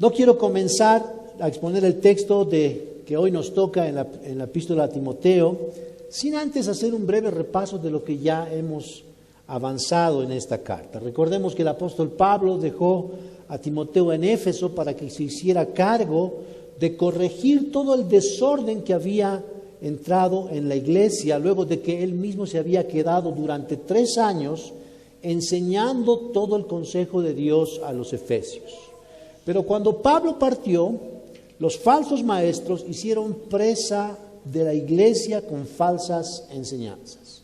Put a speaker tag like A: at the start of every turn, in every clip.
A: No quiero comenzar a exponer el texto que hoy nos toca en la epístola a Timoteo, sin antes hacer un breve repaso de lo que ya hemos avanzado en esta carta. Recordemos que el apóstol Pablo dejó a Timoteo en Éfeso para que se hiciera cargo de corregir todo el desorden que había entrado en la iglesia, luego de que él mismo se había quedado durante 3 años enseñando todo el consejo de Dios a los efesios. Pero cuando Pablo partió, los falsos maestros hicieron presa de la iglesia con falsas enseñanzas.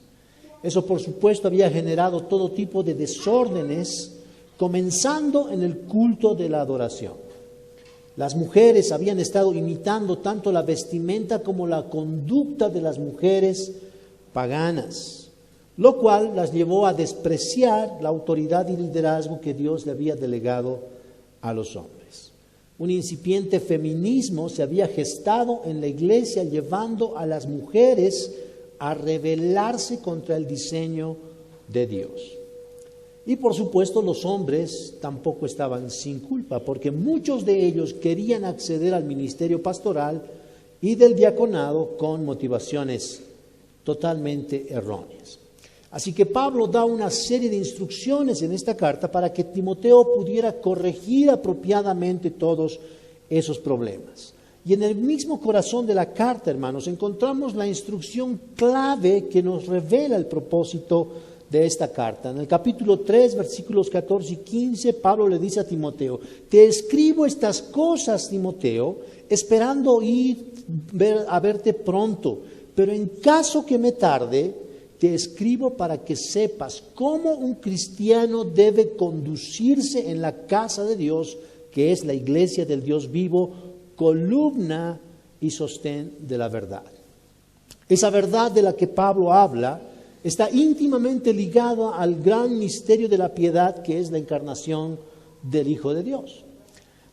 A: Eso, por supuesto, había generado todo tipo de desórdenes, comenzando en el culto de la adoración. Las mujeres habían estado imitando tanto la vestimenta como la conducta de las mujeres paganas, lo cual las llevó a despreciar la autoridad y liderazgo que Dios le había delegado a los hombres. Un incipiente feminismo se había gestado en la iglesia, llevando a las mujeres a rebelarse contra el diseño de Dios. Y por supuesto los hombres tampoco estaban sin culpa, porque muchos de ellos querían acceder al ministerio pastoral y del diaconado con motivaciones totalmente erróneas. Así que Pablo da una serie de instrucciones en esta carta para que Timoteo pudiera corregir apropiadamente todos esos problemas. Y en el mismo corazón de la carta, hermanos, encontramos la instrucción clave que nos revela el propósito de esta carta. En el capítulo 3, versículos 14 y 15, Pablo le dice a Timoteo: te escribo estas cosas, Timoteo, esperando a verte pronto, pero en caso que me tarde, te escribo para que sepas cómo un cristiano debe conducirse en la casa de Dios, que es la iglesia del Dios vivo, columna y sostén de la verdad. Esa verdad de la que Pablo habla está íntimamente ligada al gran misterio de la piedad, que es la encarnación del Hijo de Dios.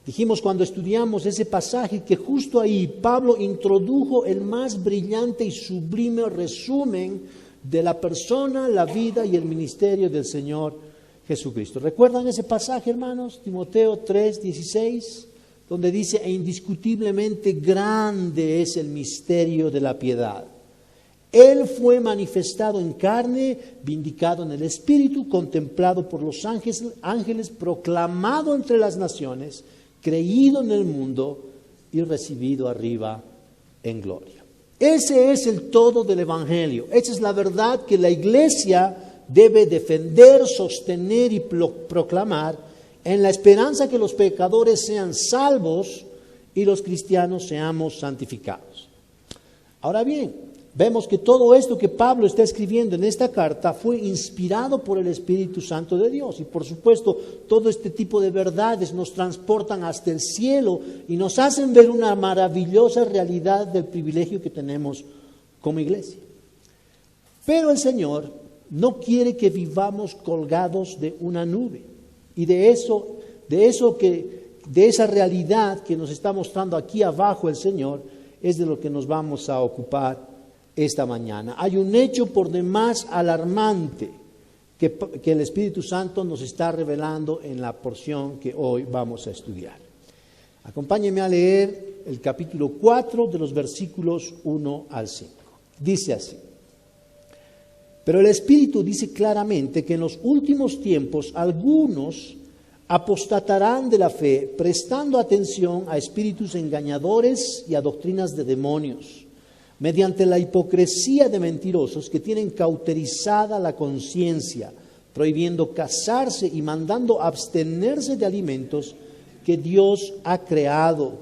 A: Dijimos cuando estudiamos ese pasaje que justo ahí Pablo introdujo el más brillante y sublime resumen de la persona, la vida y el ministerio del Señor Jesucristo. ¿Recuerdan ese pasaje, hermanos? Timoteo 3:16, donde dice: e indiscutiblemente grande es el misterio de la piedad. Él fue manifestado en carne, vindicado en el Espíritu, contemplado por los ángeles, proclamado entre las naciones, creído en el mundo y recibido arriba en gloria. Ese es el todo del Evangelio. Esa es la verdad que la iglesia debe defender, sostener y proclamar, en la esperanza que los pecadores sean salvos y los cristianos seamos santificados. Ahora bien, vemos que todo esto que Pablo está escribiendo en esta carta fue inspirado por el Espíritu Santo de Dios. Y por supuesto, todo este tipo de verdades nos transportan hasta el cielo y nos hacen ver una maravillosa realidad del privilegio que tenemos como iglesia. Pero el Señor no quiere que vivamos colgados de una nube. Y de esa realidad que nos está mostrando aquí abajo el Señor, es de lo que nos vamos a ocupar esta mañana. Hay un hecho por demás alarmante que el Espíritu Santo nos está revelando en la porción que hoy vamos a estudiar. Acompáñenme a leer el capítulo 4 de los versículos 1 al 5. Dice así: pero el Espíritu dice claramente que en los últimos tiempos algunos apostatarán de la fe, prestando atención a espíritus engañadores y a doctrinas de demonios, mediante la hipocresía de mentirosos que tienen cauterizada la conciencia, prohibiendo casarse y mandando abstenerse de alimentos que Dios ha creado,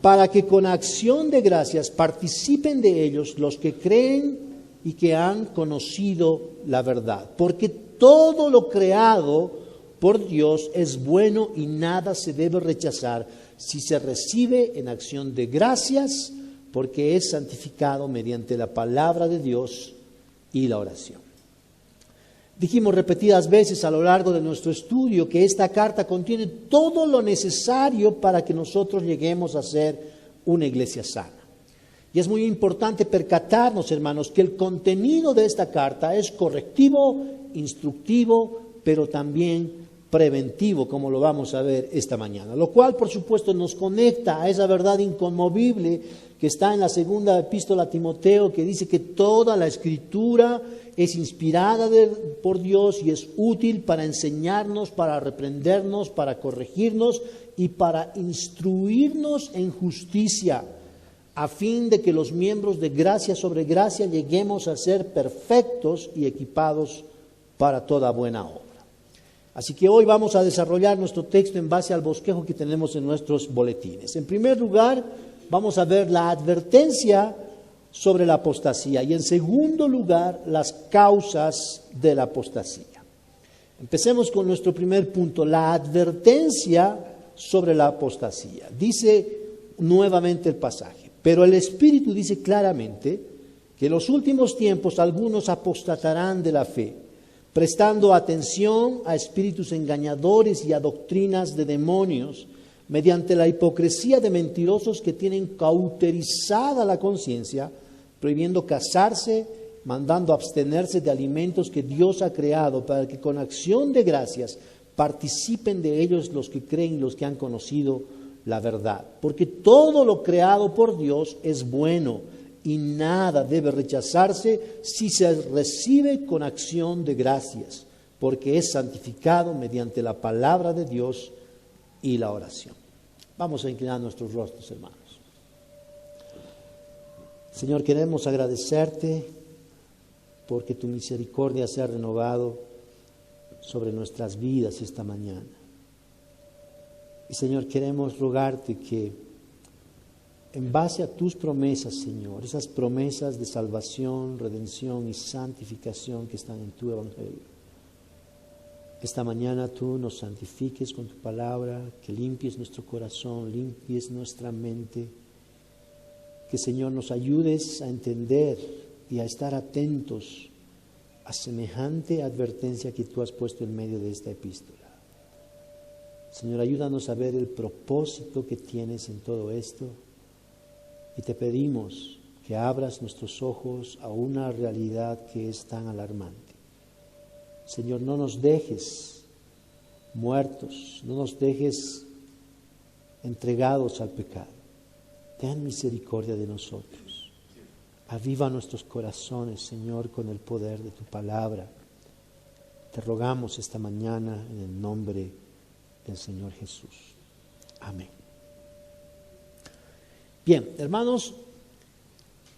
A: para que con acción de gracias participen de ellos los que creen y que han conocido la verdad. Porque todo lo creado por Dios es bueno y nada se debe rechazar si se recibe en acción de gracias, porque es santificado mediante la palabra de Dios y la oración. Dijimos repetidas veces a lo largo de nuestro estudio que esta carta contiene todo lo necesario para que nosotros lleguemos a ser una iglesia sana. Y es muy importante percatarnos, hermanos, que el contenido de esta carta es correctivo, instructivo, pero también preventivo, como lo vamos a ver esta mañana. Lo cual, por supuesto, nos conecta a esa verdad inconmovible que está en la segunda epístola a Timoteo, que dice que toda la Escritura es inspirada por Dios y es útil para enseñarnos, para reprendernos, para corregirnos y para instruirnos en justicia, a fin de que los miembros de gracia sobre gracia lleguemos a ser perfectos y equipados para toda buena obra. Así que hoy vamos a desarrollar nuestro texto en base al bosquejo que tenemos en nuestros boletines. En primer lugar, vamos a ver la advertencia sobre la apostasía y en segundo lugar, las causas de la apostasía. Empecemos con nuestro primer punto, la advertencia sobre la apostasía. Dice nuevamente el pasaje, pero el Espíritu dice claramente que en los últimos tiempos algunos apostatarán de la fe, prestando atención a espíritus engañadores y a doctrinas de demonios, mediante la hipocresía de mentirosos que tienen cauterizada la conciencia, prohibiendo casarse, mandando abstenerse de alimentos que Dios ha creado, para que con acción de gracias participen de ellos los que creen y los que han conocido la verdad. Porque todo lo creado por Dios es bueno, y nada debe rechazarse si se recibe con acción de gracias, porque es santificado mediante la palabra de Dios y la oración. Vamos a inclinar nuestros rostros, hermanos. Señor, queremos agradecerte porque tu misericordia se ha renovado sobre nuestras vidas esta mañana. Y Señor, queremos rogarte que en base a tus promesas, Señor, esas promesas de salvación, redención y santificación que están en tu Evangelio, esta mañana tú nos santifiques con tu palabra, que limpies nuestro corazón, limpies nuestra mente, que Señor nos ayudes a entender y a estar atentos a semejante advertencia que tú has puesto en medio de esta epístola. Señor, ayúdanos a ver el propósito que tienes en todo esto. Y te pedimos que abras nuestros ojos a una realidad que es tan alarmante. Señor, no nos dejes muertos, no nos dejes entregados al pecado. Ten misericordia de nosotros. Aviva nuestros corazones, Señor, con el poder de tu palabra. Te rogamos esta mañana en el nombre del Señor Jesús. Amén. Bien, hermanos,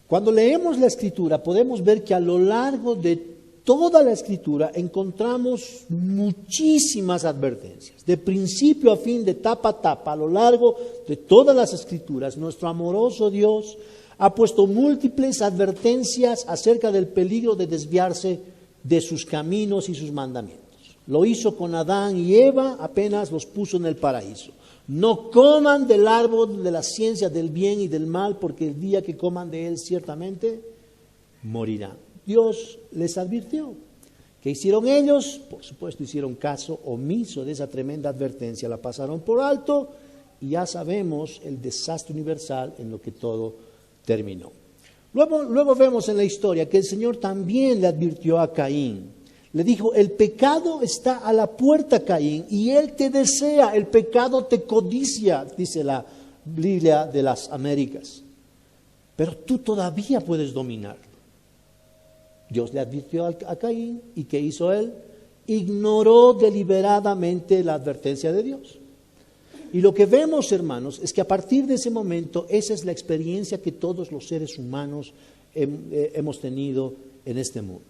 A: cuando leemos la Escritura podemos ver que a lo largo de toda la Escritura encontramos muchísimas advertencias. De principio a fin, de tapa a tapa, a lo largo de todas las Escrituras, nuestro amoroso Dios ha puesto múltiples advertencias acerca del peligro de desviarse de sus caminos y sus mandamientos. Lo hizo con Adán y Eva apenas los puso en el paraíso. No coman del árbol de la ciencia del bien y del mal, porque el día que coman de él ciertamente morirán. Dios les advirtió. ¿Qué hicieron ellos? Por supuesto, hicieron caso omiso de esa tremenda advertencia. La pasaron por alto y ya sabemos el desastre universal en lo que todo terminó. Luego vemos en la historia que el Señor también le advirtió a Caín. Le dijo, el pecado está a la puerta, Caín, y él te desea, el pecado te codicia, dice la Biblia de las Américas. Pero tú todavía puedes dominarlo. Dios le advirtió a Caín, ¿y qué hizo él? Ignoró deliberadamente la advertencia de Dios. Y lo que vemos, hermanos, es que a partir de ese momento, esa es la experiencia que todos los seres humanos hemos tenido en este mundo.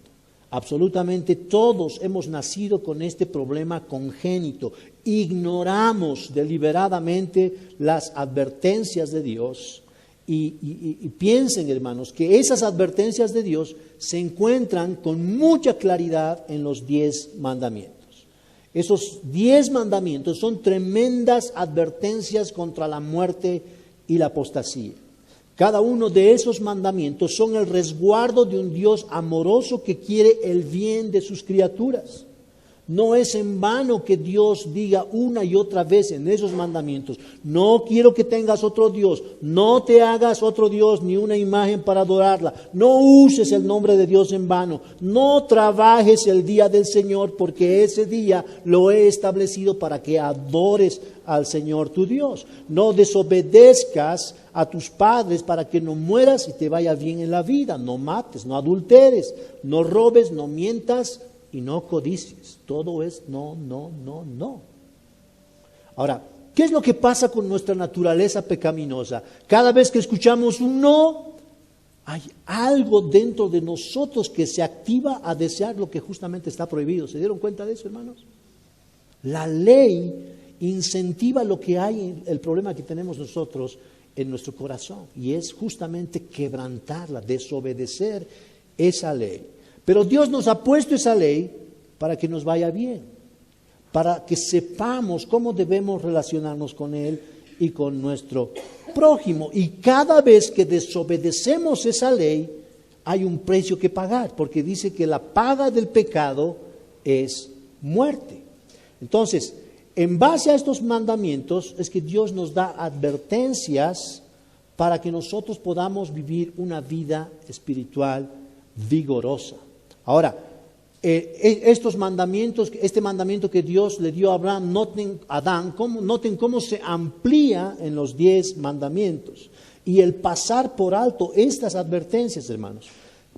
A: Absolutamente todos hemos nacido con este problema congénito. Ignoramos deliberadamente las advertencias de Dios y piensen, hermanos, que esas advertencias de Dios se encuentran con mucha claridad en los 10 mandamientos. Esos 10 mandamientos son tremendas advertencias contra la muerte y la apostasía. Cada uno de esos mandamientos son el resguardo de un Dios amoroso que quiere el bien de sus criaturas. No es en vano que Dios diga una y otra vez en esos mandamientos: no quiero que tengas otro Dios, no te hagas otro Dios ni una imagen para adorarla, no uses el nombre de Dios en vano, no trabajes el día del Señor, porque ese día lo he establecido para que adores al Señor tu Dios. No desobedezcas a tus padres para que no mueras y te vaya bien en la vida. No mates, no adulteres, no robes, no mientas y no codicies. Todo es no, no, no, no. Ahora, ¿qué es lo que pasa con nuestra naturaleza pecaminosa? Cada vez que escuchamos un no, hay algo dentro de nosotros que se activa a desear lo que justamente está prohibido. ¿Se dieron cuenta de eso, hermanos? La ley incentiva lo que hay, el problema que tenemos nosotros en nuestro corazón, y es justamente quebrantarla, desobedecer esa ley. Pero Dios nos ha puesto esa ley para que nos vaya bien, para que sepamos cómo debemos relacionarnos con Él y con nuestro prójimo. Y cada vez que desobedecemos esa ley, hay un precio que pagar, porque dice que la paga del pecado es muerte. Entonces, en base a estos mandamientos es que Dios nos da advertencias para que nosotros podamos vivir una vida espiritual vigorosa. Ahora, estos mandamientos, este mandamiento que Dios le dio a Abraham, noten cómo se amplía en los 10 mandamientos. Y el pasar por alto estas advertencias, hermanos,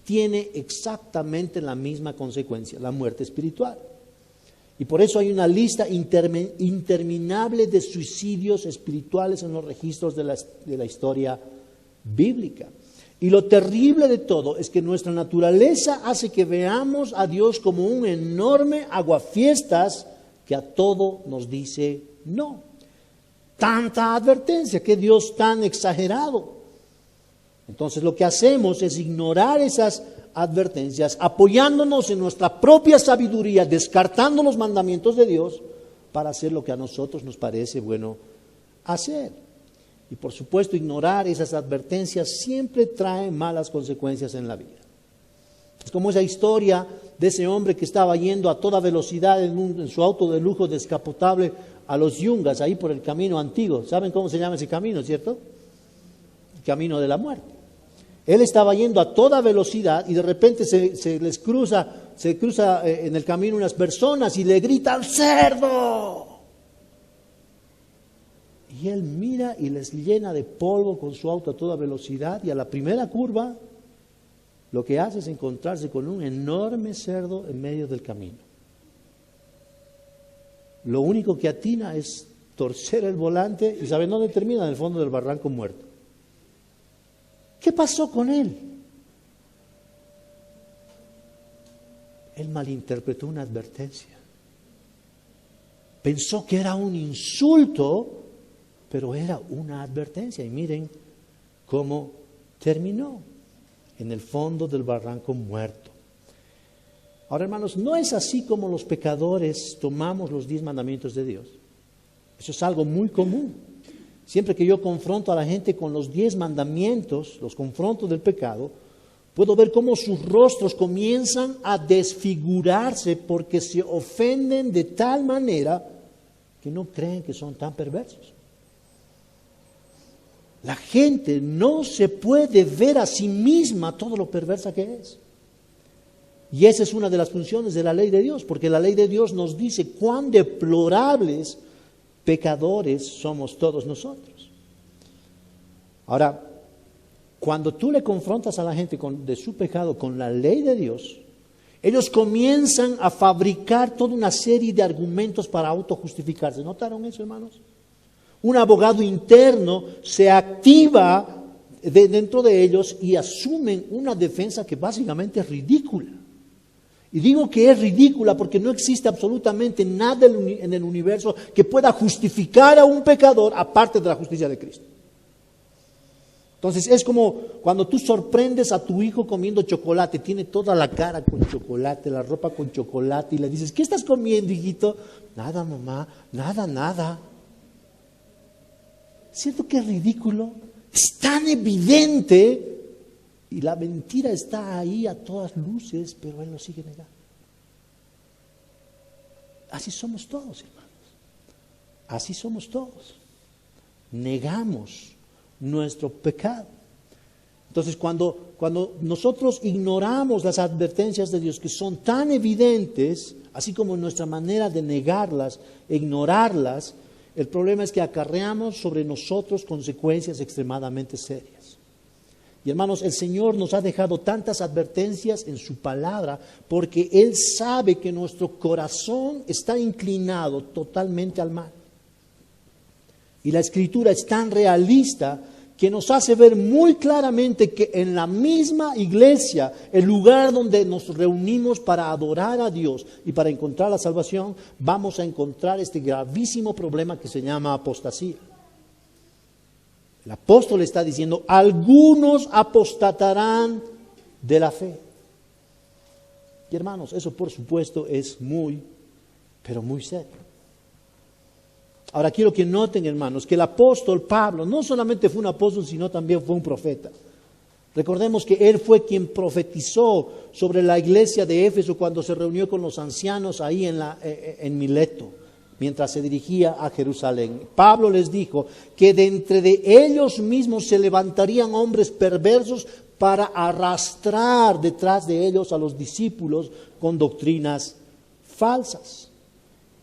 A: tiene exactamente la misma consecuencia: la muerte espiritual. Y por eso hay una lista interminable de suicidios espirituales en los registros de la historia bíblica. Y lo terrible de todo es que nuestra naturaleza hace que veamos a Dios como un enorme aguafiestas que a todo nos dice no. Tanta advertencia, qué Dios tan exagerado. Entonces lo que hacemos es ignorar esas advertencias, apoyándonos en nuestra propia sabiduría, descartando los mandamientos de Dios para hacer lo que a nosotros nos parece bueno hacer. Y por supuesto, ignorar esas advertencias siempre trae malas consecuencias en la vida. Es como esa historia de ese hombre que estaba yendo a toda velocidad en su auto de lujo descapotable a los Yungas, ahí por el camino antiguo. ¿Saben cómo se llama ese camino, cierto? El camino de la muerte. Él estaba yendo a toda velocidad y de repente se cruza en el camino unas personas y le gritan ¡cerdo! Y él mira y les llena de polvo con su auto a toda velocidad, y a la primera curva lo que hace es encontrarse con un enorme cerdo en medio del camino. Lo único que atina es torcer el volante y ¿saben dónde termina? En el fondo del barranco muerto. ¿Qué pasó con él? Él malinterpretó una advertencia. Pensó que era un insulto, pero era una advertencia. Y miren cómo terminó: en el fondo del barranco muerto. Ahora, hermanos, no es así como los pecadores tomamos los 10 mandamientos de Dios. Eso es algo muy común. Siempre que yo confronto a la gente con los 10 mandamientos, los confronto del pecado, puedo ver cómo sus rostros comienzan a desfigurarse porque se ofenden de tal manera que no creen que son tan perversos. La gente no se puede ver a sí misma todo lo perversa que es. Y esa es una de las funciones de la ley de Dios, porque la ley de Dios nos dice cuán deplorables pecadores somos todos nosotros. Ahora, cuando tú le confrontas a la gente de su pecado con la ley de Dios, ellos comienzan a fabricar toda una serie de argumentos para autojustificarse. ¿Notaron eso, hermanos? Un abogado interno se activa dentro de ellos y asumen una defensa que básicamente es ridícula. Y digo que es ridícula porque no existe absolutamente nada en el universo que pueda justificar a un pecador aparte de la justicia de Cristo. Entonces es como cuando tú sorprendes a tu hijo comiendo chocolate, tiene toda la cara con chocolate, la ropa con chocolate, y le dices: ¿qué estás comiendo, hijito? Nada, mamá, nada. ¿Cierto que es ridículo? Es tan evidente. Y la mentira está ahí a todas luces, pero él lo sigue negando. Así somos todos, hermanos. Así somos todos. Negamos nuestro pecado. Entonces, cuando nosotros ignoramos las advertencias de Dios que son tan evidentes, así como nuestra manera de negarlas, ignorarlas, el problema es que acarreamos sobre nosotros consecuencias extremadamente serias. Y hermanos, el Señor nos ha dejado tantas advertencias en su palabra porque Él sabe que nuestro corazón está inclinado totalmente al mal. Y la Escritura es tan realista que nos hace ver muy claramente que en la misma iglesia, el lugar donde nos reunimos para adorar a Dios y para encontrar la salvación, vamos a encontrar este gravísimo problema que se llama apostasía. El apóstol está diciendo, algunos apostatarán de la fe. Y hermanos, eso por supuesto es muy, pero muy serio. Ahora quiero que noten, hermanos, que el apóstol Pablo no solamente fue un apóstol, sino también fue un profeta. Recordemos que él fue quien profetizó sobre la iglesia de Éfeso cuando se reunió con los ancianos ahí en Mileto, mientras se dirigía a Jerusalén. Pablo les dijo que de entre de ellos mismos se levantarían hombres perversos para arrastrar detrás de ellos a los discípulos con doctrinas falsas.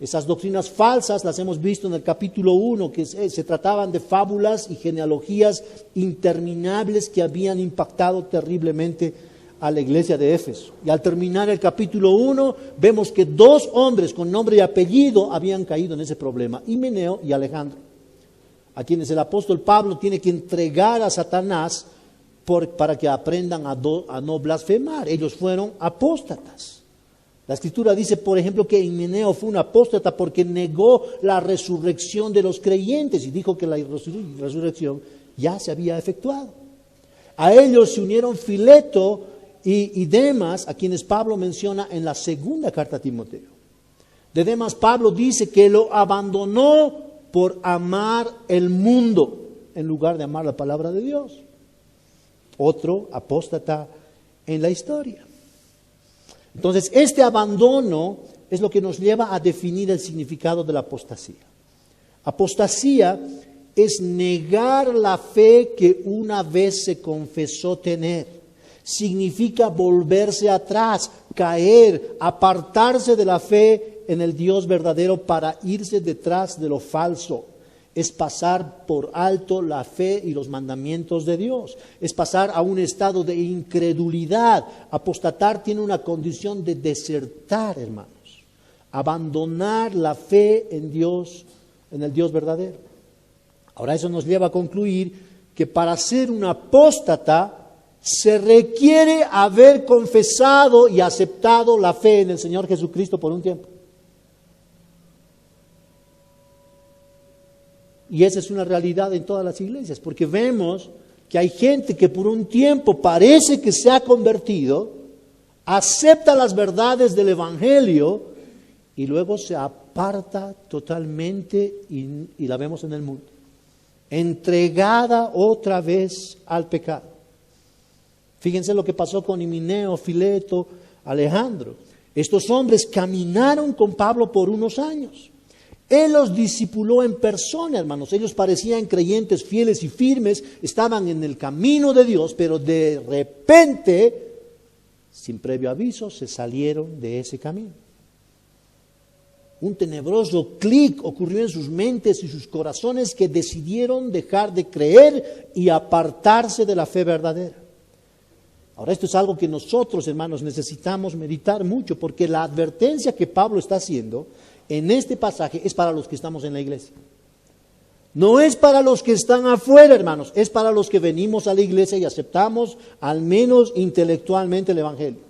A: Esas doctrinas falsas las hemos visto en el capítulo 1, que se trataban de fábulas y genealogías interminables que habían impactado terriblemente a la iglesia de Éfeso. Y al terminar el capítulo 1, vemos que 2 hombres con nombre y apellido habían caído en ese problema, Himeneo y Alejandro, a quienes el apóstol Pablo tiene que entregar a Satanás para que aprendan a no blasfemar. Ellos fueron apóstatas. La Escritura dice, por ejemplo, que Himeneo fue un apóstata porque negó la resurrección de los creyentes y dijo que la resurrección ya se había efectuado. A ellos se unieron Fileto y Demas, a quienes Pablo menciona en la segunda carta a Timoteo. De Demas, Pablo dice que lo abandonó por amar el mundo en lugar de amar la palabra de Dios. Otro apóstata en la historia. Entonces, este abandono es lo que nos lleva a definir el significado de la apostasía. Apostasía es negar la fe que una vez se confesó tener. Significa volverse atrás, caer, apartarse de la fe en el Dios verdadero para irse detrás de lo falso. Es pasar por alto la fe y los mandamientos de Dios. Es pasar a un estado de incredulidad. Apostatar tiene una condición de desertar, hermanos. Abandonar la fe en Dios, en el Dios verdadero. Ahora eso nos lleva a concluir que para ser un apóstata se requiere haber confesado y aceptado la fe en el Señor Jesucristo por un tiempo. Y esa es una realidad en todas las iglesias, porque vemos que hay gente que por un tiempo parece que se ha convertido, acepta las verdades del Evangelio y luego se aparta totalmente y la vemos en el mundo, entregada otra vez al pecado. Fíjense lo que pasó con Himeneo, Fileto, Alejandro. Estos hombres caminaron con Pablo por unos años. Él los discipuló en persona, hermanos. Ellos parecían creyentes fieles y firmes, estaban en el camino de Dios, pero de repente, sin previo aviso, se salieron de ese camino. Un tenebroso clic ocurrió en sus mentes y sus corazones que decidieron dejar de creer y apartarse de la fe verdadera. Ahora, esto es algo que nosotros, hermanos, necesitamos meditar mucho, porque la advertencia que Pablo está haciendo en este pasaje es para los que estamos en la iglesia. No es para los que están afuera, hermanos, es para los que venimos a la iglesia y aceptamos al menos intelectualmente el Evangelio.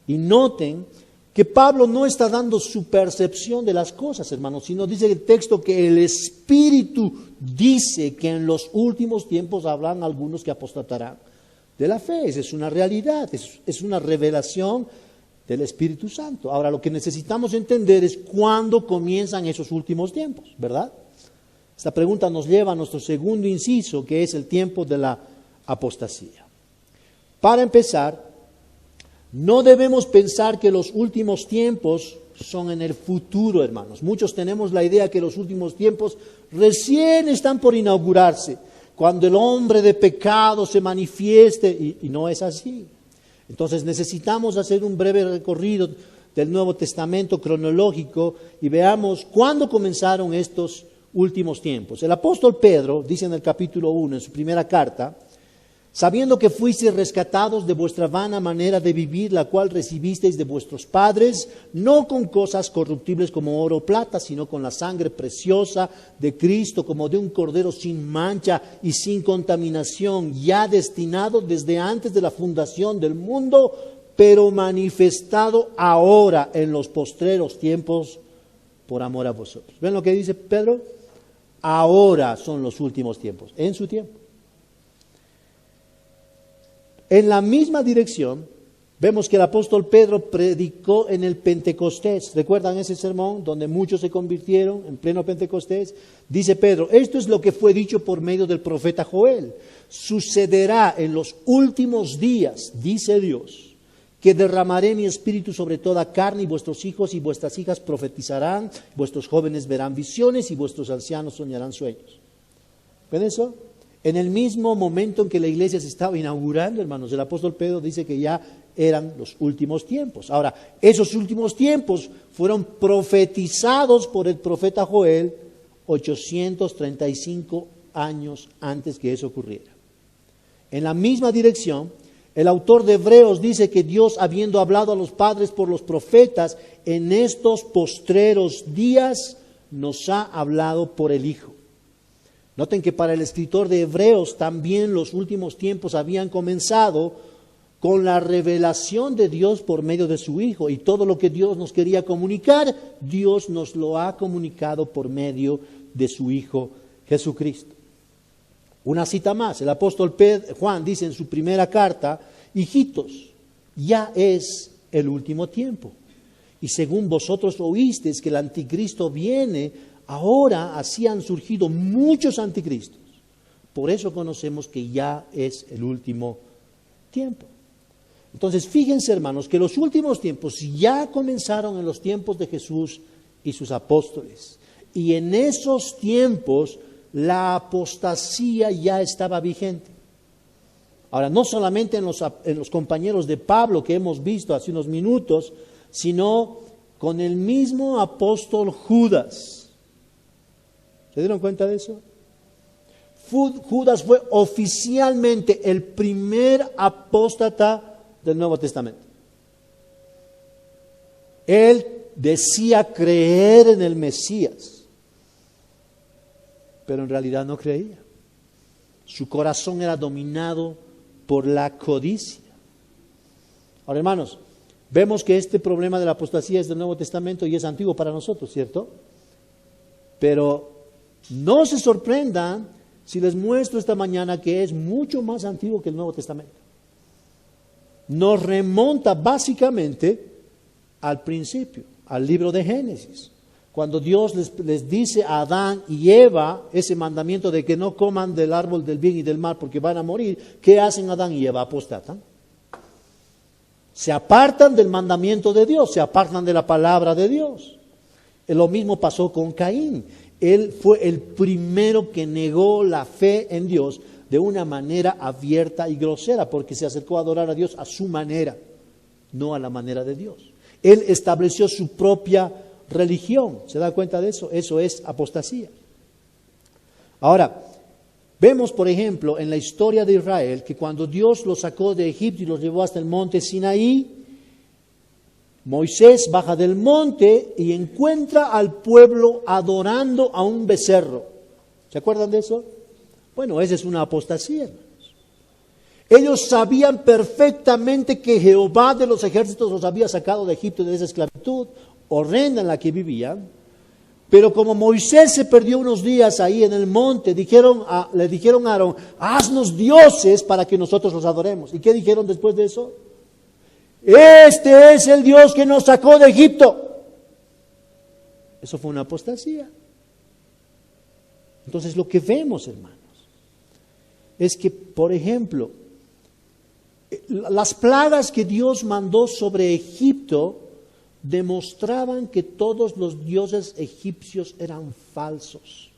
A: Y noten que Pablo no está dando su percepción de las cosas, hermanos, sino dice el texto que el Espíritu dice que en los últimos tiempos habrán algunos que apostatarán de la fe. Esa es una realidad, es una revelación del Espíritu Santo. Ahora, lo que necesitamos entender es cuándo comienzan esos últimos tiempos, ¿verdad? Esta pregunta nos lleva a nuestro segundo inciso, que es el tiempo de la apostasía. Para empezar, no debemos pensar que los últimos tiempos son en el futuro, hermanos. Muchos tenemos la idea que los últimos tiempos recién están por inaugurarse, cuando el hombre de pecado se manifieste, y no es así. Entonces necesitamos hacer un breve recorrido del Nuevo Testamento cronológico y veamos cuándo comenzaron estos últimos tiempos. El apóstol Pedro dice en el capítulo 1, en su primera carta: sabiendo que fuisteis rescatados de vuestra vana manera de vivir, la cual recibisteis de vuestros padres, no con cosas corruptibles como oro o plata, sino con la sangre preciosa de Cristo, como de un cordero sin mancha y sin contaminación, ya destinado desde antes de la fundación del mundo, pero manifestado ahora en los postreros tiempos por amor a vosotros. ¿Ven lo que dice Pedro? Ahora son los últimos tiempos, en su tiempo. En la misma dirección, vemos que el apóstol Pedro predicó en el Pentecostés. ¿Recuerdan ese sermón donde muchos se convirtieron en pleno Pentecostés? Dice Pedro: esto es lo que fue dicho por medio del profeta Joel. Sucederá en los últimos días, dice Dios, que derramaré mi espíritu sobre toda carne, y vuestros hijos y vuestras hijas profetizarán, vuestros jóvenes verán visiones y vuestros ancianos soñarán sueños. ¿Ven eso? En el mismo momento en que la iglesia se estaba inaugurando, hermanos, el apóstol Pedro dice que ya eran los últimos tiempos. Ahora, esos últimos tiempos fueron profetizados por el profeta Joel 835 años antes que eso ocurriera. En la misma dirección, el autor de Hebreos dice que Dios, habiendo hablado a los padres por los profetas, en estos postreros días nos ha hablado por el Hijo. Noten que para el escritor de Hebreos también los últimos tiempos habían comenzado con la revelación de Dios por medio de su Hijo, y todo lo que Dios nos quería comunicar, Dios nos lo ha comunicado por medio de su Hijo Jesucristo. Una cita más, el apóstol Juan dice en su primera carta: hijitos, ya es el último tiempo, y según vosotros oísteis que el anticristo viene, ahora así han surgido muchos anticristos. Por eso conocemos que ya es el último tiempo. Entonces, fíjense, hermanos, que los últimos tiempos ya comenzaron en los tiempos de Jesús y sus apóstoles. Y en esos tiempos la apostasía ya estaba vigente. Ahora, no solamente en los compañeros de Pablo que hemos visto hace unos minutos, sino con el mismo apóstol Judas. ¿Se dieron cuenta de eso? Judas fue oficialmente el primer apóstata del Nuevo Testamento. Él decía creer en el Mesías, pero en realidad no creía. Su corazón era dominado por la codicia. Ahora, hermanos, vemos que este problema de la apostasía es del Nuevo Testamento y es antiguo para nosotros, ¿cierto? Pero no se sorprendan si les muestro esta mañana que es mucho más antiguo que el Nuevo Testamento. Nos remonta básicamente al principio, al libro de Génesis. Cuando Dios les dice a Adán y Eva ese mandamiento de que no coman del árbol del bien y del mal porque van a morir, ¿qué hacen Adán y Eva? Apostatan. Se apartan del mandamiento de Dios, se apartan de la palabra de Dios. Lo mismo pasó con Caín. Él fue el primero que negó la fe en Dios de una manera abierta y grosera, porque se acercó a adorar a Dios a su manera, no a la manera de Dios. Él estableció su propia religión. ¿Se da cuenta de eso? Eso es apostasía. Ahora, vemos, por ejemplo, en la historia de Israel, que cuando Dios los sacó de Egipto y los llevó hasta el monte Sinaí, Moisés baja del monte y encuentra al pueblo adorando a un becerro. ¿Se acuerdan de eso? Bueno, esa es una apostasía, hermanos. Ellos sabían perfectamente que Jehová de los ejércitos los había sacado de Egipto, de esa esclavitud horrenda en la que vivían. Pero como Moisés se perdió unos días ahí en el monte, le dijeron a Aarón: haznos dioses para que nosotros los adoremos. ¿Y qué dijeron después de eso? Este es el Dios que nos sacó de Egipto. Eso fue una apostasía. Entonces lo que vemos, hermanos, es que, por ejemplo, las plagas que Dios mandó sobre Egipto demostraban que todos los dioses egipcios eran falsos.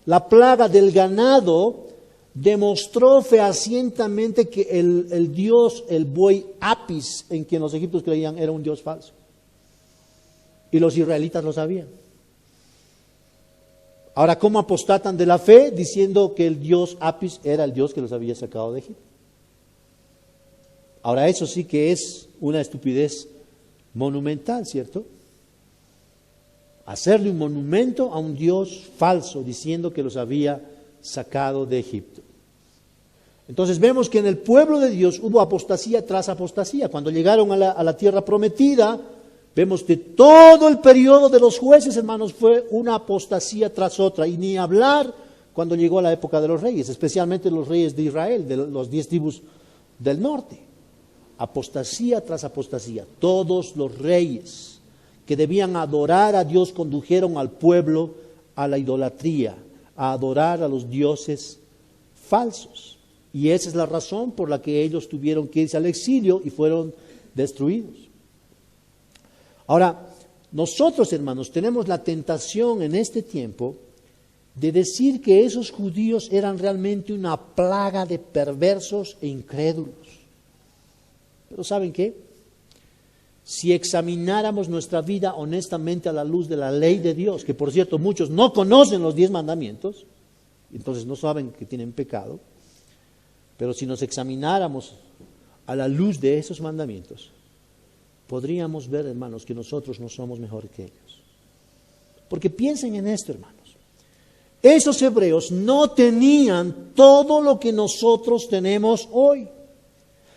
A: La plaga del ganado demostró fehacientemente que el dios, el buey Apis, en quien los egipcios creían, era un dios falso. Y los israelitas lo sabían. Ahora, ¿cómo apostatan de la fe? Diciendo que el dios Apis era el dios que los había sacado de Egipto. Ahora, eso sí que es una estupidez monumental, ¿cierto? Hacerle un monumento a un dios falso, diciendo que los había sacado de Egipto. Entonces vemos que en el pueblo de Dios hubo apostasía tras apostasía. Cuando llegaron a la tierra prometida, vemos que todo el periodo de los jueces, hermanos, fue una apostasía tras otra. Y ni hablar cuando llegó la época de los reyes, especialmente los reyes de Israel, de los 10 tribus del norte. Apostasía tras apostasía. Todos los reyes que debían adorar a Dios condujeron al pueblo a la idolatría, a adorar a los dioses falsos. Y esa es la razón por la que ellos tuvieron que irse al exilio y fueron destruidos. Ahora, nosotros, hermanos, tenemos la tentación en este tiempo de decir que esos judíos eran realmente una plaga de perversos e incrédulos. Pero ¿saben qué? Si examináramos nuestra vida honestamente a la luz de la ley de Dios, que por cierto muchos no conocen los 10 mandamientos, entonces no saben que tienen pecado, pero si nos examináramos a la luz de esos mandamientos, podríamos ver, hermanos, que nosotros no somos mejor que ellos. Porque piensen en esto, hermanos. Esos hebreos no tenían todo lo que nosotros tenemos hoy.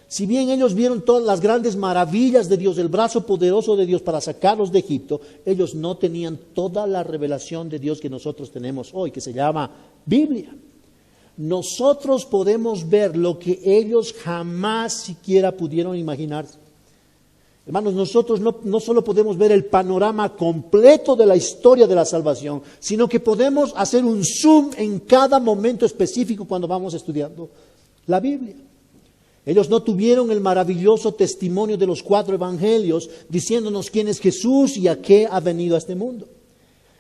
A: Si bien ellos vieron todas las grandes maravillas de Dios, el brazo poderoso de Dios para sacarlos de Egipto, ellos no tenían toda la revelación de Dios que nosotros tenemos hoy, que se llama Biblia. Nosotros podemos ver lo que ellos jamás siquiera pudieron imaginarse. Hermanos, nosotros no solo podemos ver el panorama completo de la historia de la salvación, sino que podemos hacer un zoom en cada momento específico cuando vamos estudiando la Biblia. Ellos no tuvieron el maravilloso testimonio de los 4 evangelios diciéndonos quién es Jesús y a qué ha venido a este mundo.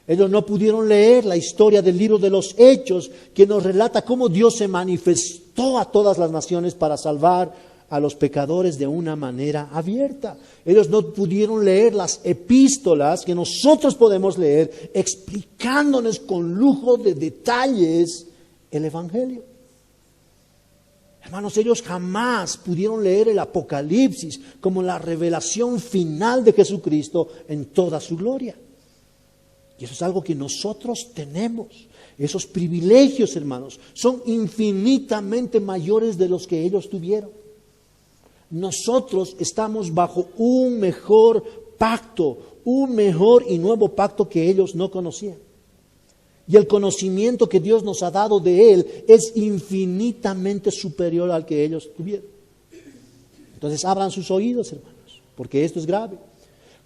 A: Ellos no pudieron leer la historia del libro de los Hechos que nos relata cómo Dios se manifestó a todas las naciones para salvar a los pecadores de una manera abierta. Ellos no pudieron leer las epístolas que nosotros podemos leer explicándonos con lujo de detalles el evangelio. Hermanos, ellos jamás pudieron leer el Apocalipsis como la revelación final de Jesucristo en toda su gloria. Y eso es algo que nosotros tenemos. Esos privilegios, hermanos, son infinitamente mayores de los que ellos tuvieron. Nosotros estamos bajo un mejor pacto, un mejor y nuevo pacto que ellos no conocían. Y el conocimiento que Dios nos ha dado de Él es infinitamente superior al que ellos tuvieron. Entonces abran sus oídos, hermanos, porque esto es grave.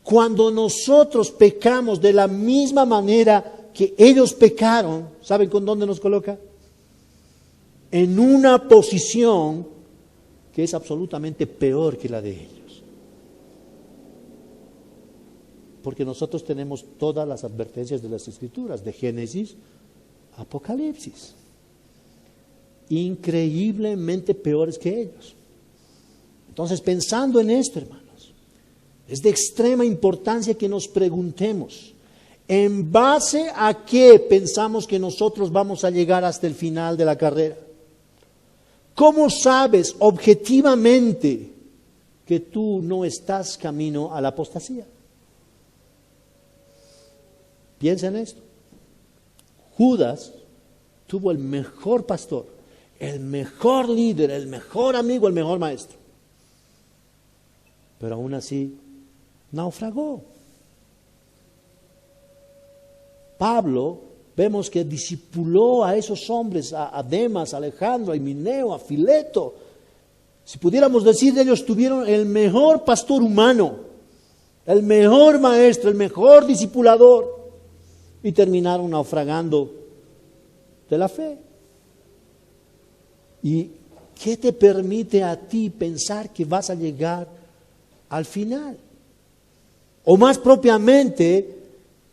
A: Cuando nosotros pecamos de la misma manera que ellos pecaron, ¿saben con dónde nos coloca? En una posición que es absolutamente peor que la de ellos. Porque nosotros tenemos todas las advertencias de las Escrituras, de Génesis a Apocalipsis. Increíblemente peores que ellos. Entonces, pensando en esto, hermanos, es de extrema importancia que nos preguntemos, ¿en base a qué pensamos que nosotros vamos a llegar hasta el final de la carrera? ¿Cómo sabes objetivamente que tú no estás camino a la apostasía? Piensa en esto. Judas tuvo el mejor pastor, el mejor líder, el mejor amigo, el mejor maestro. Pero aún así naufragó. Pablo, vemos que discipuló a esos hombres, a Demas, a Alejandro, a Himeneo, a Fileto. Si pudiéramos decir de ellos, tuvieron el mejor pastor humano, el mejor maestro, el mejor discipulador, y terminaron naufragando de la fe. ¿Y qué te permite a ti pensar que vas a llegar al final? O más propiamente,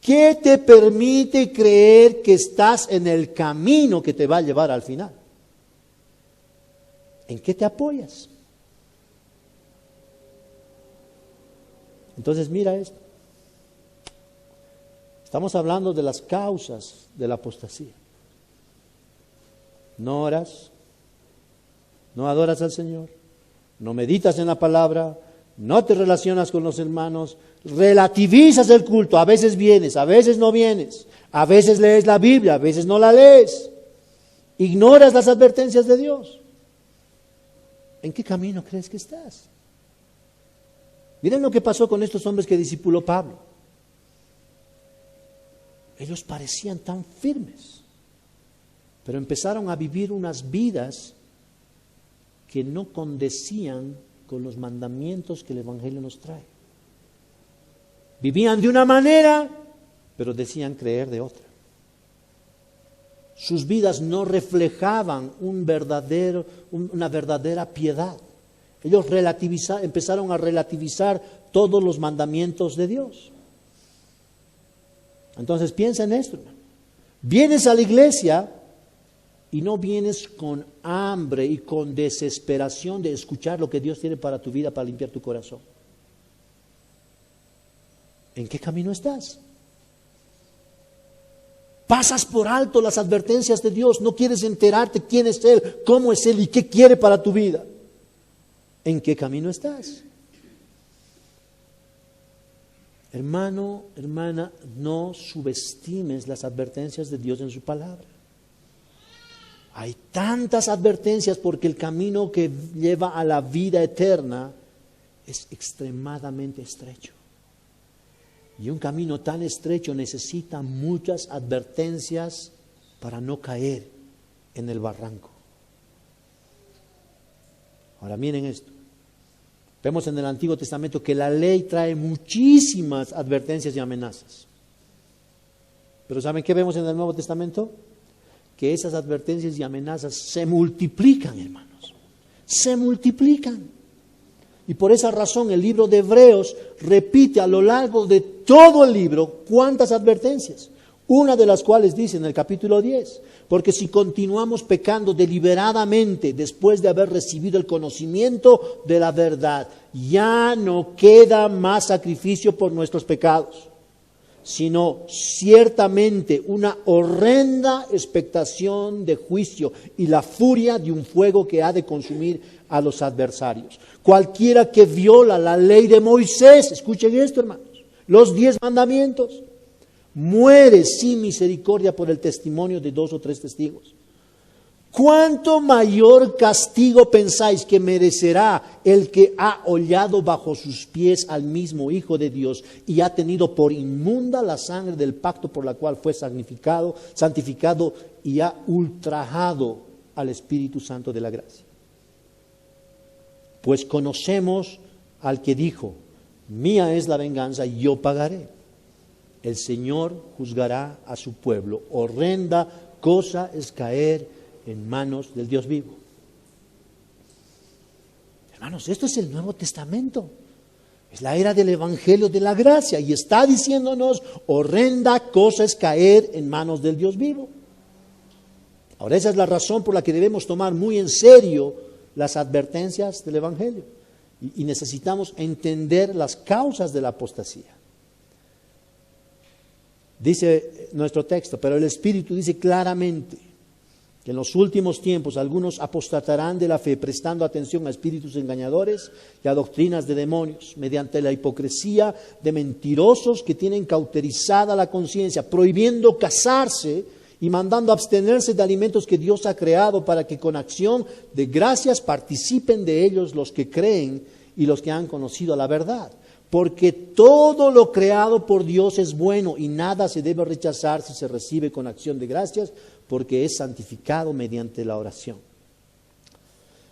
A: ¿qué te permite creer que estás en el camino que te va a llevar al final? ¿En qué te apoyas? Entonces mira esto. Estamos hablando de las causas de la apostasía. No oras, no adoras al Señor, no meditas en la palabra, no te relacionas con los hermanos, relativizas el culto, a veces vienes, a veces no vienes, a veces lees la Biblia, a veces no la lees, ignoras las advertencias de Dios. ¿En qué camino crees que estás? Miren lo que pasó con estos hombres que discipuló Pablo. Ellos parecían tan firmes, pero empezaron a vivir unas vidas que no condecían con los mandamientos que el Evangelio nos trae. Vivían de una manera, pero decían creer de otra. Sus vidas no reflejaban una verdadera piedad. Ellos empezaron a relativizar todos los mandamientos de Dios. Entonces piensa en esto, hermano. Vienes a la iglesia y no vienes con hambre y con desesperación de escuchar lo que Dios tiene para tu vida, para limpiar tu corazón. ¿En qué camino estás? Pasas por alto las advertencias de Dios, no quieres enterarte quién es Él, cómo es Él y qué quiere para tu vida. ¿En qué camino estás? Hermano, hermana, no subestimes las advertencias de Dios en su palabra. Hay tantas advertencias porque el camino que lleva a la vida eterna es extremadamente estrecho. Y un camino tan estrecho necesita muchas advertencias para no caer en el barranco. Ahora miren esto. Vemos en el Antiguo Testamento que la ley trae muchísimas advertencias y amenazas. Pero ¿saben qué vemos en el Nuevo Testamento? Que esas advertencias y amenazas se multiplican, hermanos. Se multiplican. Y por esa razón el libro de Hebreos repite a lo largo de todo el libro cuántas advertencias. Una de las cuales dice en el capítulo 10, porque si continuamos pecando deliberadamente después de haber recibido el conocimiento de la verdad, ya no queda más sacrificio por nuestros pecados, sino ciertamente una horrenda expectación de juicio y la furia de un fuego que ha de consumir a los adversarios. Cualquiera que viola la ley de Moisés, escuchen esto, hermanos, los 10 mandamientos, muere sin misericordia por el testimonio de 2 o 3 testigos. ¿Cuánto mayor castigo pensáis que merecerá el que ha hollado bajo sus pies al mismo Hijo de Dios y ha tenido por inmunda la sangre del pacto por la cual fue santificado y ha ultrajado al Espíritu Santo de la gracia? Pues conocemos al que dijo: mía es la venganza, yo pagaré. El Señor juzgará a su pueblo. Horrenda cosa es caer en manos del Dios vivo. Hermanos, esto es el Nuevo Testamento. Es la era del Evangelio de la gracia y está diciéndonos: horrenda cosa es caer en manos del Dios vivo. Ahora, esa es la razón por la que debemos tomar muy en serio las advertencias del Evangelio. Y necesitamos entender las causas de la apostasía. Dice nuestro texto, pero el Espíritu dice claramente que en los últimos tiempos algunos apostatarán de la fe, prestando atención a espíritus engañadores y a doctrinas de demonios, mediante la hipocresía de mentirosos que tienen cauterizada la conciencia, prohibiendo casarse y mandando abstenerse de alimentos que Dios ha creado, para que con acción de gracias participen de ellos los que creen y los que han conocido la verdad. Porque todo lo creado por Dios es bueno y nada se debe rechazar si se recibe con acción de gracias, porque es santificado mediante la oración.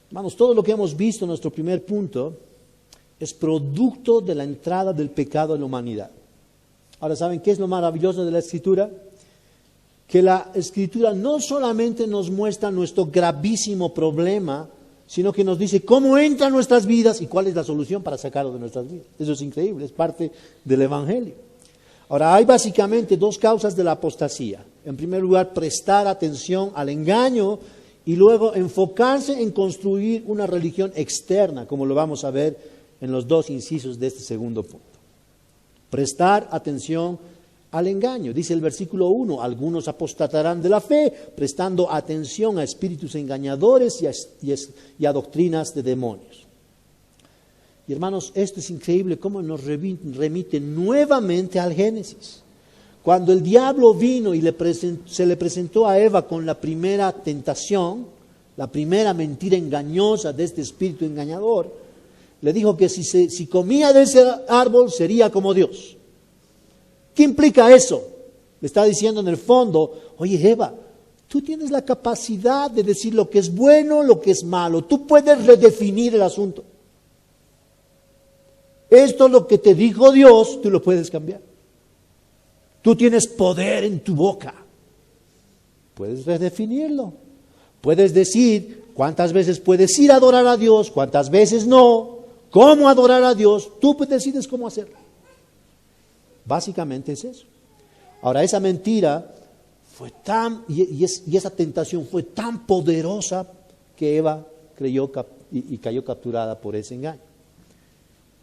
A: Hermanos, todo lo que hemos visto en nuestro primer punto es producto de la entrada del pecado en la humanidad. Ahora, ¿saben qué es lo maravilloso de la Escritura? Que la Escritura no solamente nos muestra nuestro gravísimo problema sino que nos dice cómo entra en nuestras vidas y cuál es la solución para sacarlo de nuestras vidas. Eso es increíble, es parte del Evangelio. Ahora, hay básicamente dos causas de la apostasía. En primer lugar, prestar atención al engaño y luego enfocarse en construir una religión externa, como lo vamos a ver en los dos incisos de este segundo punto. Prestar atención al engaño. Dice el versículo 1, algunos apostatarán de la fe, prestando atención a espíritus engañadores y a doctrinas de demonios. Y hermanos, esto es increíble cómo nos remite nuevamente al Génesis. Cuando el diablo vino y se le presentó a Eva con la primera tentación, la primera mentira engañosa de este espíritu engañador, le dijo que si comía de ese árbol sería como Dios. ¿Qué implica eso? Le está diciendo en el fondo, oye Eva, tú tienes la capacidad de decir lo que es bueno, lo que es malo. Tú puedes redefinir el asunto. Esto es lo que te dijo Dios, tú lo puedes cambiar. Tú tienes poder en tu boca. Puedes redefinirlo. Puedes decir cuántas veces puedes ir a adorar a Dios, cuántas veces no, cómo adorar a Dios. Tú decides cómo hacerlo. Básicamente es eso. Ahora, esa mentira fue y esa tentación fue tan poderosa que Eva creyó y cayó capturada por ese engaño.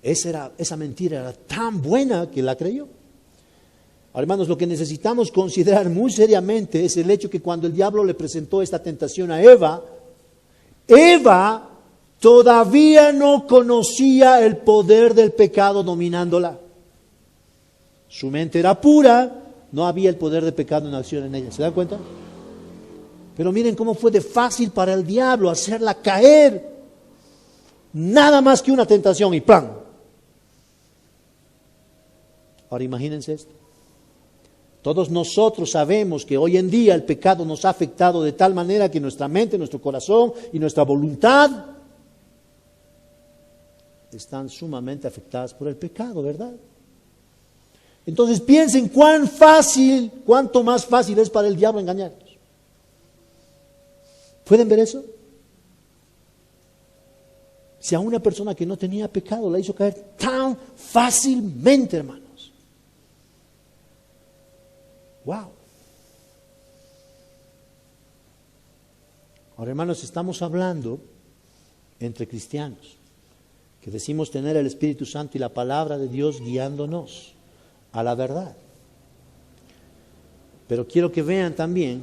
A: Esa mentira era tan buena que la creyó. Ahora, hermanos, lo que necesitamos considerar muy seriamente es el hecho que cuando el diablo le presentó esta tentación a Eva todavía no conocía el poder del pecado dominándola. Su mente era pura, no había el poder de pecado en acción en ella. ¿Se dan cuenta? Pero miren cómo fue de fácil para el diablo hacerla caer. Nada más que una tentación y ¡plan! Ahora imagínense esto. Todos nosotros sabemos que hoy en día el pecado nos ha afectado de tal manera que nuestra mente, nuestro corazón y nuestra voluntad están sumamente afectadas por el pecado, ¿verdad? Entonces piensen cuánto más fácil es para el diablo engañarnos. ¿Pueden ver eso? Si a una persona que no tenía pecado la hizo caer tan fácilmente, hermanos. ¡Wow! Ahora, hermanos, estamos hablando entre cristianos que decimos tener el Espíritu Santo y la palabra de Dios guiándonos a la verdad. Pero quiero que vean también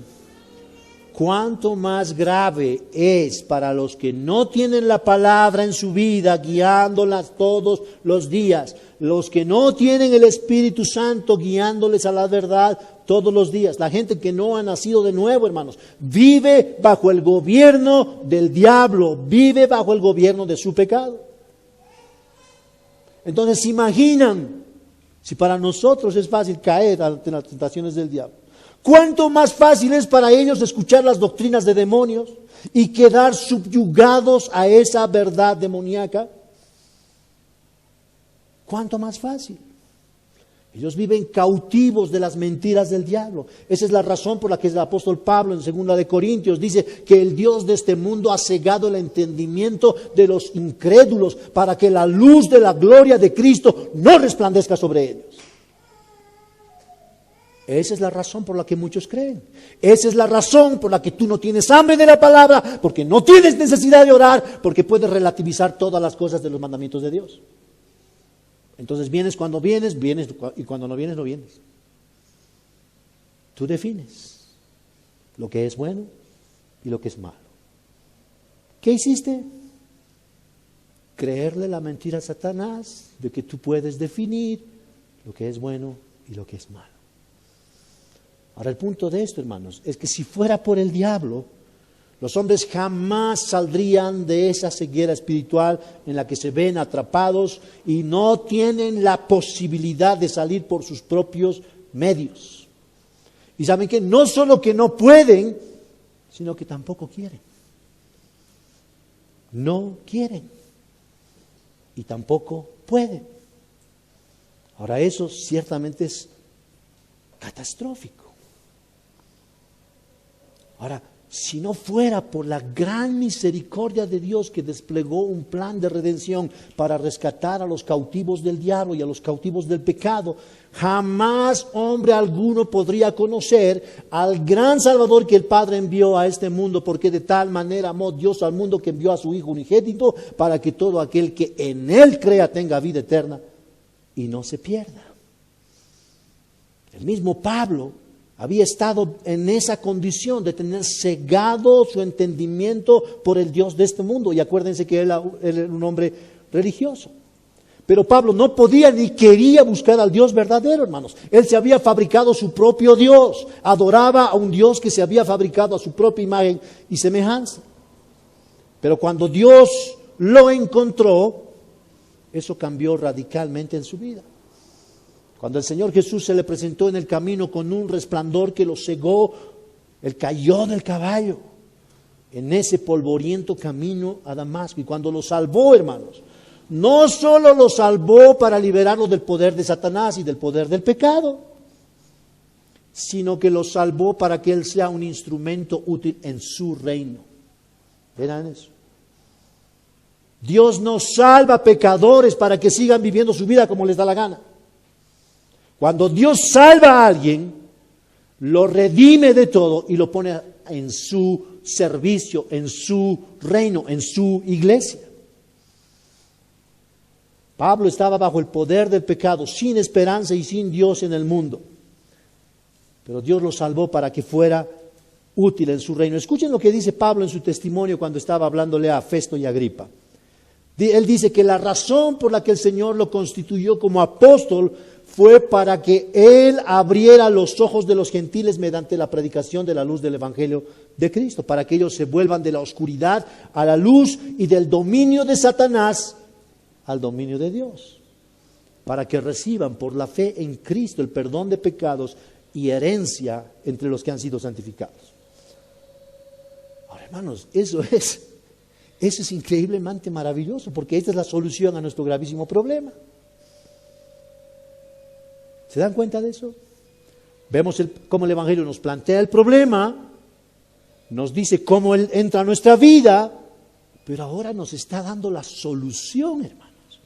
A: cuánto más grave es para los que no tienen la palabra en su vida, guiándolas todos los días, los que no tienen el Espíritu Santo guiándoles a la verdad todos los días. La gente que no ha nacido de nuevo, hermanos, vive bajo el gobierno del diablo, vive bajo el gobierno de su pecado. Entonces, ¿se imaginan? Si para nosotros es fácil caer ante las tentaciones del diablo, ¿cuánto más fácil es para ellos escuchar las doctrinas de demonios y quedar subyugados a esa verdad demoníaca? ¿Cuánto más fácil? Ellos viven cautivos de las mentiras del diablo. Esa es la razón por la que el apóstol Pablo en 2 de Corintios dice que el Dios de este mundo ha cegado el entendimiento de los incrédulos para que la luz de la gloria de Cristo no resplandezca sobre ellos. Esa es la razón por la que muchos creen. Esa es la razón por la que tú no tienes hambre de la palabra, porque no tienes necesidad de orar, porque puedes relativizar todas las cosas de los mandamientos de Dios. Entonces vienes cuando vienes y cuando no vienes, no vienes. Tú defines lo que es bueno y lo que es malo. ¿Qué hiciste? Creerle la mentira a Satanás de que tú puedes definir lo que es bueno y lo que es malo. Ahora el punto de esto, hermanos, es que si fuera por el diablo, los hombres jamás saldrían de esa ceguera espiritual en la que se ven atrapados y no tienen la posibilidad de salir por sus propios medios. Y saben que no solo que no pueden, sino que tampoco quieren. No quieren y tampoco pueden. Ahora eso ciertamente es catastrófico. Ahora, si no fuera por la gran misericordia de Dios que desplegó un plan de redención para rescatar a los cautivos del diablo y a los cautivos del pecado, jamás hombre alguno podría conocer al gran Salvador que el Padre envió a este mundo, porque de tal manera amó Dios al mundo que envió a su Hijo unigénito para que todo aquel que en Él crea tenga vida eterna y no se pierda. El mismo Pablo había estado en esa condición de tener cegado su entendimiento por el Dios de este mundo. Y acuérdense que él era un hombre religioso. Pero Pablo no podía ni quería buscar al Dios verdadero, hermanos. Él se había fabricado su propio Dios. Adoraba a un Dios que se había fabricado a su propia imagen y semejanza. Pero cuando Dios lo encontró, eso cambió radicalmente en su vida. Cuando el Señor Jesús se le presentó en el camino con un resplandor que lo cegó, él cayó del caballo en ese polvoriento camino a Damasco. Y cuando lo salvó, hermanos, no solo lo salvó para liberarlo del poder de Satanás y del poder del pecado, sino que lo salvó para que él sea un instrumento útil en su reino. ¿Verán eso? Dios no salva pecadores para que sigan viviendo su vida como les da la gana. Cuando Dios salva a alguien, lo redime de todo y lo pone en su servicio, en su reino, en su iglesia. Pablo estaba bajo el poder del pecado, sin esperanza y sin Dios en el mundo. Pero Dios lo salvó para que fuera útil en su reino. Escuchen lo que dice Pablo en su testimonio cuando estaba hablándole a Festo y Agripa. Él dice que la razón por la que el Señor lo constituyó como apóstol fue para que él abriera los ojos de los gentiles mediante la predicación de la luz del Evangelio de Cristo, para que ellos se vuelvan de la oscuridad a la luz y del dominio de Satanás al dominio de Dios, para que reciban por la fe en Cristo el perdón de pecados y herencia entre los que han sido santificados. Ahora, hermanos, eso es increíblemente maravilloso, porque esta es la solución a nuestro gravísimo problema. ¿Se dan cuenta de eso? Vemos cómo el Evangelio nos plantea el problema, nos dice cómo Él entra a nuestra vida, pero ahora nos está dando la solución, hermanos.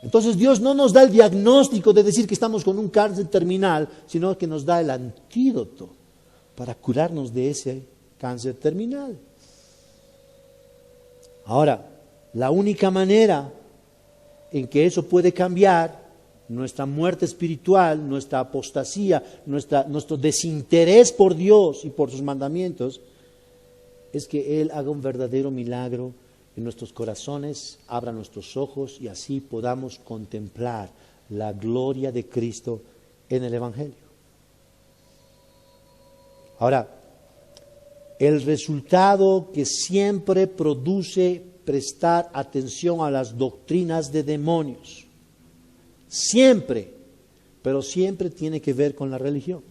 A: Entonces Dios no nos da el diagnóstico de decir que estamos con un cáncer terminal, sino que nos da el antídoto para curarnos de ese cáncer terminal. Ahora, la única manera en que eso puede cambiar nuestra muerte espiritual, nuestra apostasía, nuestro desinterés por Dios y por sus mandamientos, es que Él haga un verdadero milagro en nuestros corazones, abra nuestros ojos y así podamos contemplar la gloria de Cristo en el Evangelio. Ahora, el resultado que siempre produce prestar atención a las doctrinas de demonios, siempre, pero siempre tiene que ver con la religión.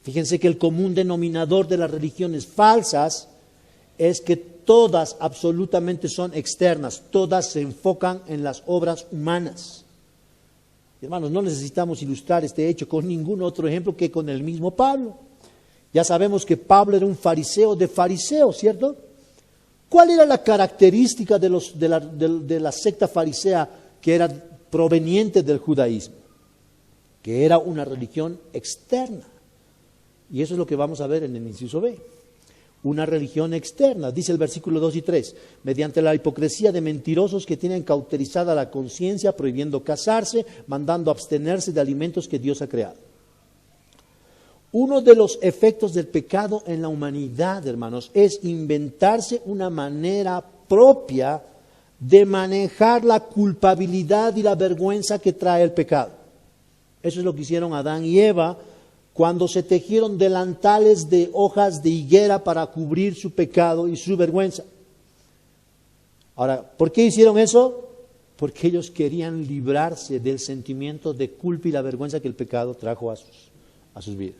A: Fíjense que el común denominador de las religiones falsas es que todas absolutamente son externas, todas se enfocan en las obras humanas. Hermanos, no necesitamos ilustrar este hecho con ningún otro ejemplo que con el mismo Pablo. Ya sabemos que Pablo era un fariseo de fariseos, ¿cierto? ¿Cuál era la característica de la secta farisea que era proveniente del judaísmo? Que era una religión externa. Y eso es lo que vamos a ver en el inciso B. Una religión externa, dice el versículo 2 y 3, mediante la hipocresía de mentirosos que tienen cauterizada la conciencia, prohibiendo casarse, mandando abstenerse de alimentos que Dios ha creado. Uno de los efectos del pecado en la humanidad, hermanos, es inventarse una manera propia de manejar la culpabilidad y la vergüenza que trae el pecado. Eso es lo que hicieron Adán y Eva cuando se tejieron delantales de hojas de higuera para cubrir su pecado y su vergüenza. Ahora, ¿por qué hicieron eso? Porque ellos querían librarse del sentimiento de culpa y la vergüenza que el pecado trajo a sus vidas.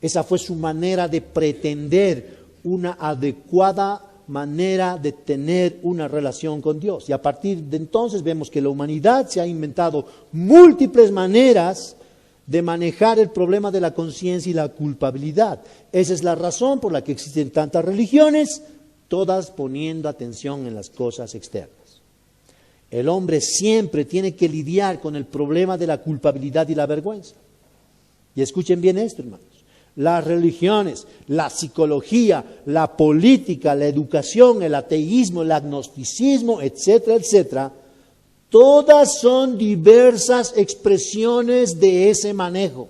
A: Esa fue su manera de pretender una adecuada manera de tener una relación con Dios. Y a partir de entonces vemos que la humanidad se ha inventado múltiples maneras de manejar el problema de la conciencia y la culpabilidad. Esa es la razón por la que existen tantas religiones, todas poniendo atención en las cosas externas. El hombre siempre tiene que lidiar con el problema de la culpabilidad y la vergüenza. Y escuchen bien esto, hermanos. Las religiones, la psicología, la política, la educación, el ateísmo, el agnosticismo, etcétera, etcétera, todas son diversas expresiones de ese manejo.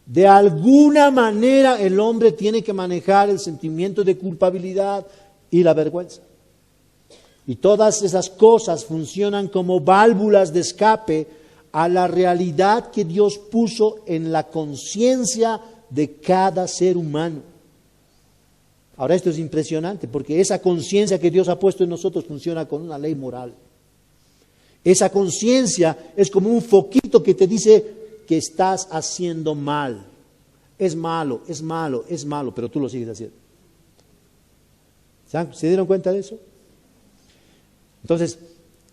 A: De alguna manera el hombre tiene que manejar el sentimiento de culpabilidad y la vergüenza. Y todas esas cosas funcionan como válvulas de escape a la realidad que Dios puso en la conciencia de cada ser humano. Ahora esto es impresionante porque esa conciencia que Dios ha puesto en nosotros funciona con una ley moral. Esa conciencia es como un foquito que te dice que estás haciendo mal. Es malo, es malo, es malo, pero tú lo sigues haciendo. ¿Se dieron cuenta de eso? Entonces,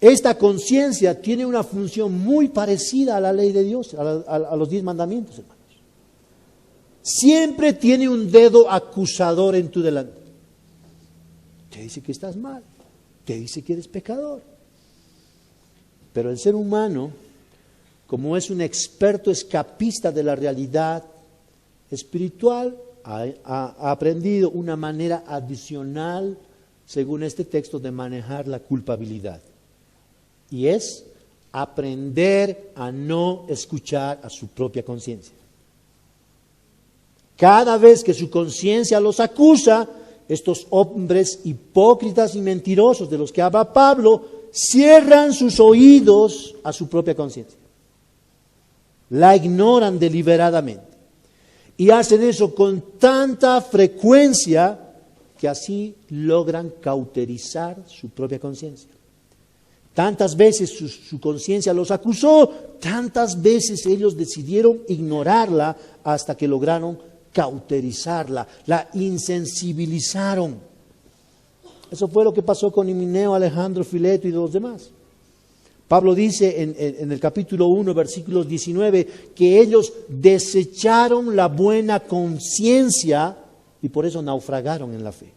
A: esta conciencia tiene una función muy parecida a la ley de Dios, a los 10 mandamientos, hermanos. Siempre tiene un dedo acusador en tu delante. Te dice que estás mal, te dice que eres pecador. Pero el ser humano, como es un experto escapista de la realidad espiritual, ha aprendido una manera adicional, según este texto, de manejar la culpabilidad. Y es aprender a no escuchar a su propia conciencia. Cada vez que su conciencia los acusa, estos hombres hipócritas y mentirosos de los que habla Pablo, cierran sus oídos a su propia conciencia. La ignoran deliberadamente. Y hacen eso con tanta frecuencia que así logran cauterizar su propia conciencia. Tantas veces su conciencia los acusó, tantas veces ellos decidieron ignorarla hasta que lograron cauterizarla, la insensibilizaron. Eso fue lo que pasó con Himeneo, Alejandro, Fileto y los demás. Pablo dice en el capítulo 1, versículos 19, que ellos desecharon la buena conciencia y por eso naufragaron en la fe.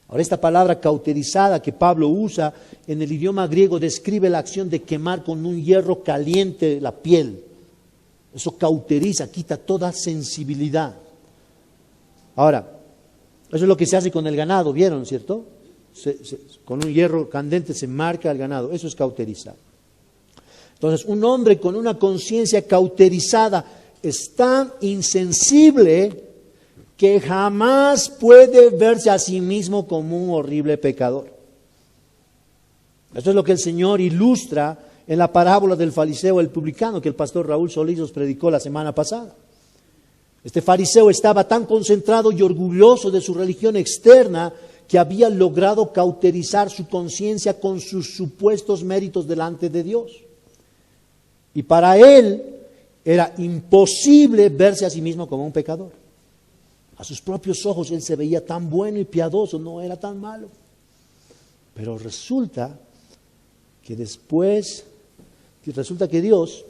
A: Ahora, esta palabra cauterizada que Pablo usa en el idioma griego describe la acción de quemar con un hierro caliente la piel. Eso cauteriza, quita toda sensibilidad. Ahora, eso es lo que se hace con el ganado, ¿vieron, cierto? Con un hierro candente se marca el ganado, eso es cauterizar. Entonces, un hombre con una conciencia cauterizada es tan insensible que jamás puede verse a sí mismo como un horrible pecador. Esto es lo que el Señor ilustra en la parábola del fariseo y el publicano que el pastor Raúl Solís nos predicó la semana pasada. Este fariseo estaba tan concentrado y orgulloso de su religión externa que había logrado cauterizar su conciencia con sus supuestos méritos delante de Dios. Y para él era imposible verse a sí mismo como un pecador. A sus propios ojos él se veía tan bueno y piadoso, no era tan malo. Pero resulta que Dios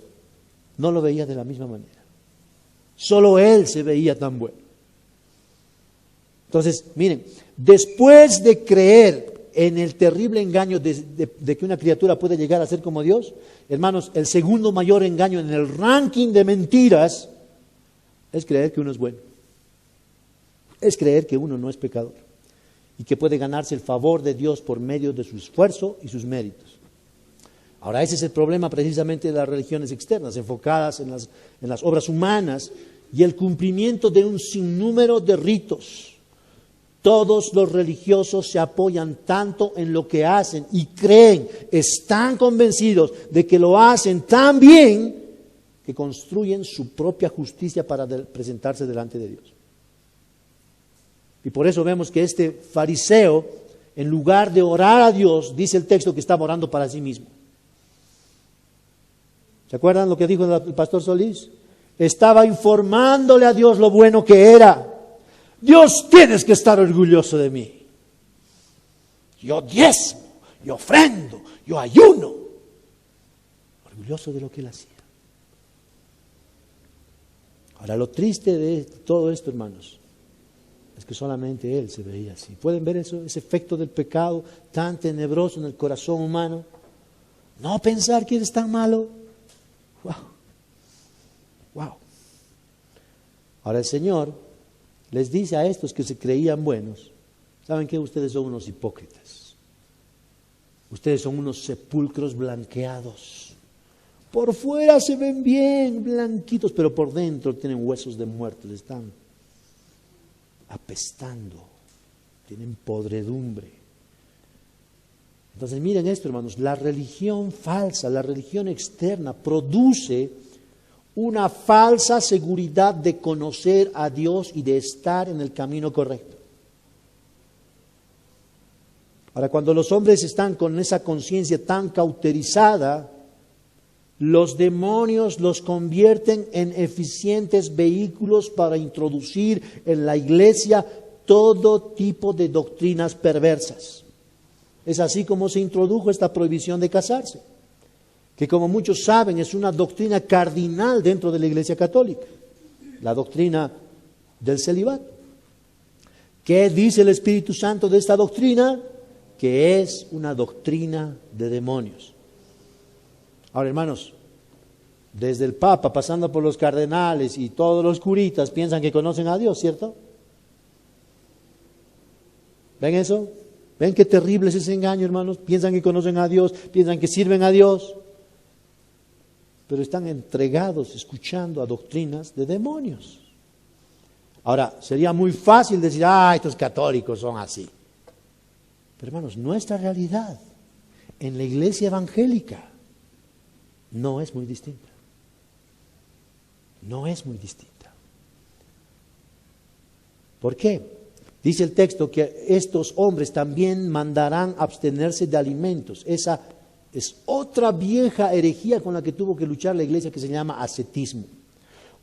A: no lo veía de la misma manera. Solo él se veía tan bueno. Entonces, miren, después de creer en el terrible engaño de que una criatura puede llegar a ser como Dios, hermanos, el segundo mayor engaño en el ranking de mentiras es creer que uno es bueno. Es creer que uno no es pecador y que puede ganarse el favor de Dios por medio de su esfuerzo y sus méritos. Ahora, ese es el problema precisamente de las religiones externas, enfocadas en las obras humanas y el cumplimiento de un sinnúmero de ritos. Todos los religiosos se apoyan tanto en lo que hacen y creen, están convencidos de que lo hacen tan bien que construyen su propia justicia para presentarse delante de Dios. Y por eso vemos que este fariseo, en lugar de orar a Dios, dice el texto que estaba orando para sí mismo. ¿Se acuerdan lo que dijo el pastor Solís? Estaba informándole a Dios lo bueno que era. Dios, tienes que estar orgulloso de mí. Yo diezmo, yo ofrendo, yo ayuno. Orgulloso de lo que él hacía. Ahora, lo triste de todo esto, hermanos, es que solamente él se veía así. ¿Pueden ver eso? Ese efecto del pecado tan tenebroso en el corazón humano. No pensar que eres tan malo. ¡Wow! ¡Wow! Ahora el Señor les dice a estos que se creían buenos, ¿saben qué? Ustedes son unos hipócritas. Ustedes son unos sepulcros blanqueados. Por fuera se ven bien, blanquitos, pero por dentro tienen huesos de muertos, están apestando, tienen podredumbre. Entonces miren esto, hermanos, la religión falsa, la religión externa produce una falsa seguridad de conocer a Dios y de estar en el camino correcto. Ahora, cuando los hombres están con esa conciencia tan cauterizada, los demonios los convierten en eficientes vehículos para introducir en la iglesia todo tipo de doctrinas perversas. Es así como se introdujo esta prohibición de casarse, que como muchos saben es una doctrina cardinal dentro de la Iglesia Católica, la doctrina del celibato. ¿Qué dice el Espíritu Santo de esta doctrina? Que es una doctrina de demonios. Ahora, hermanos, desde el Papa, pasando por los cardenales y todos los curitas, piensan que conocen a Dios, ¿cierto? ¿Ven eso? ¿Ven qué terrible es ese engaño, hermanos? Piensan que conocen a Dios, piensan que sirven a Dios, pero están entregados escuchando a doctrinas de demonios. Ahora, sería muy fácil decir, estos católicos son así. Pero hermanos, nuestra realidad en la iglesia evangélica no es muy distinta. No es muy distinta. ¿Por qué? Dice el texto que estos hombres también mandarán abstenerse de alimentos. Esa es otra vieja herejía con la que tuvo que luchar la iglesia, que se llama ascetismo.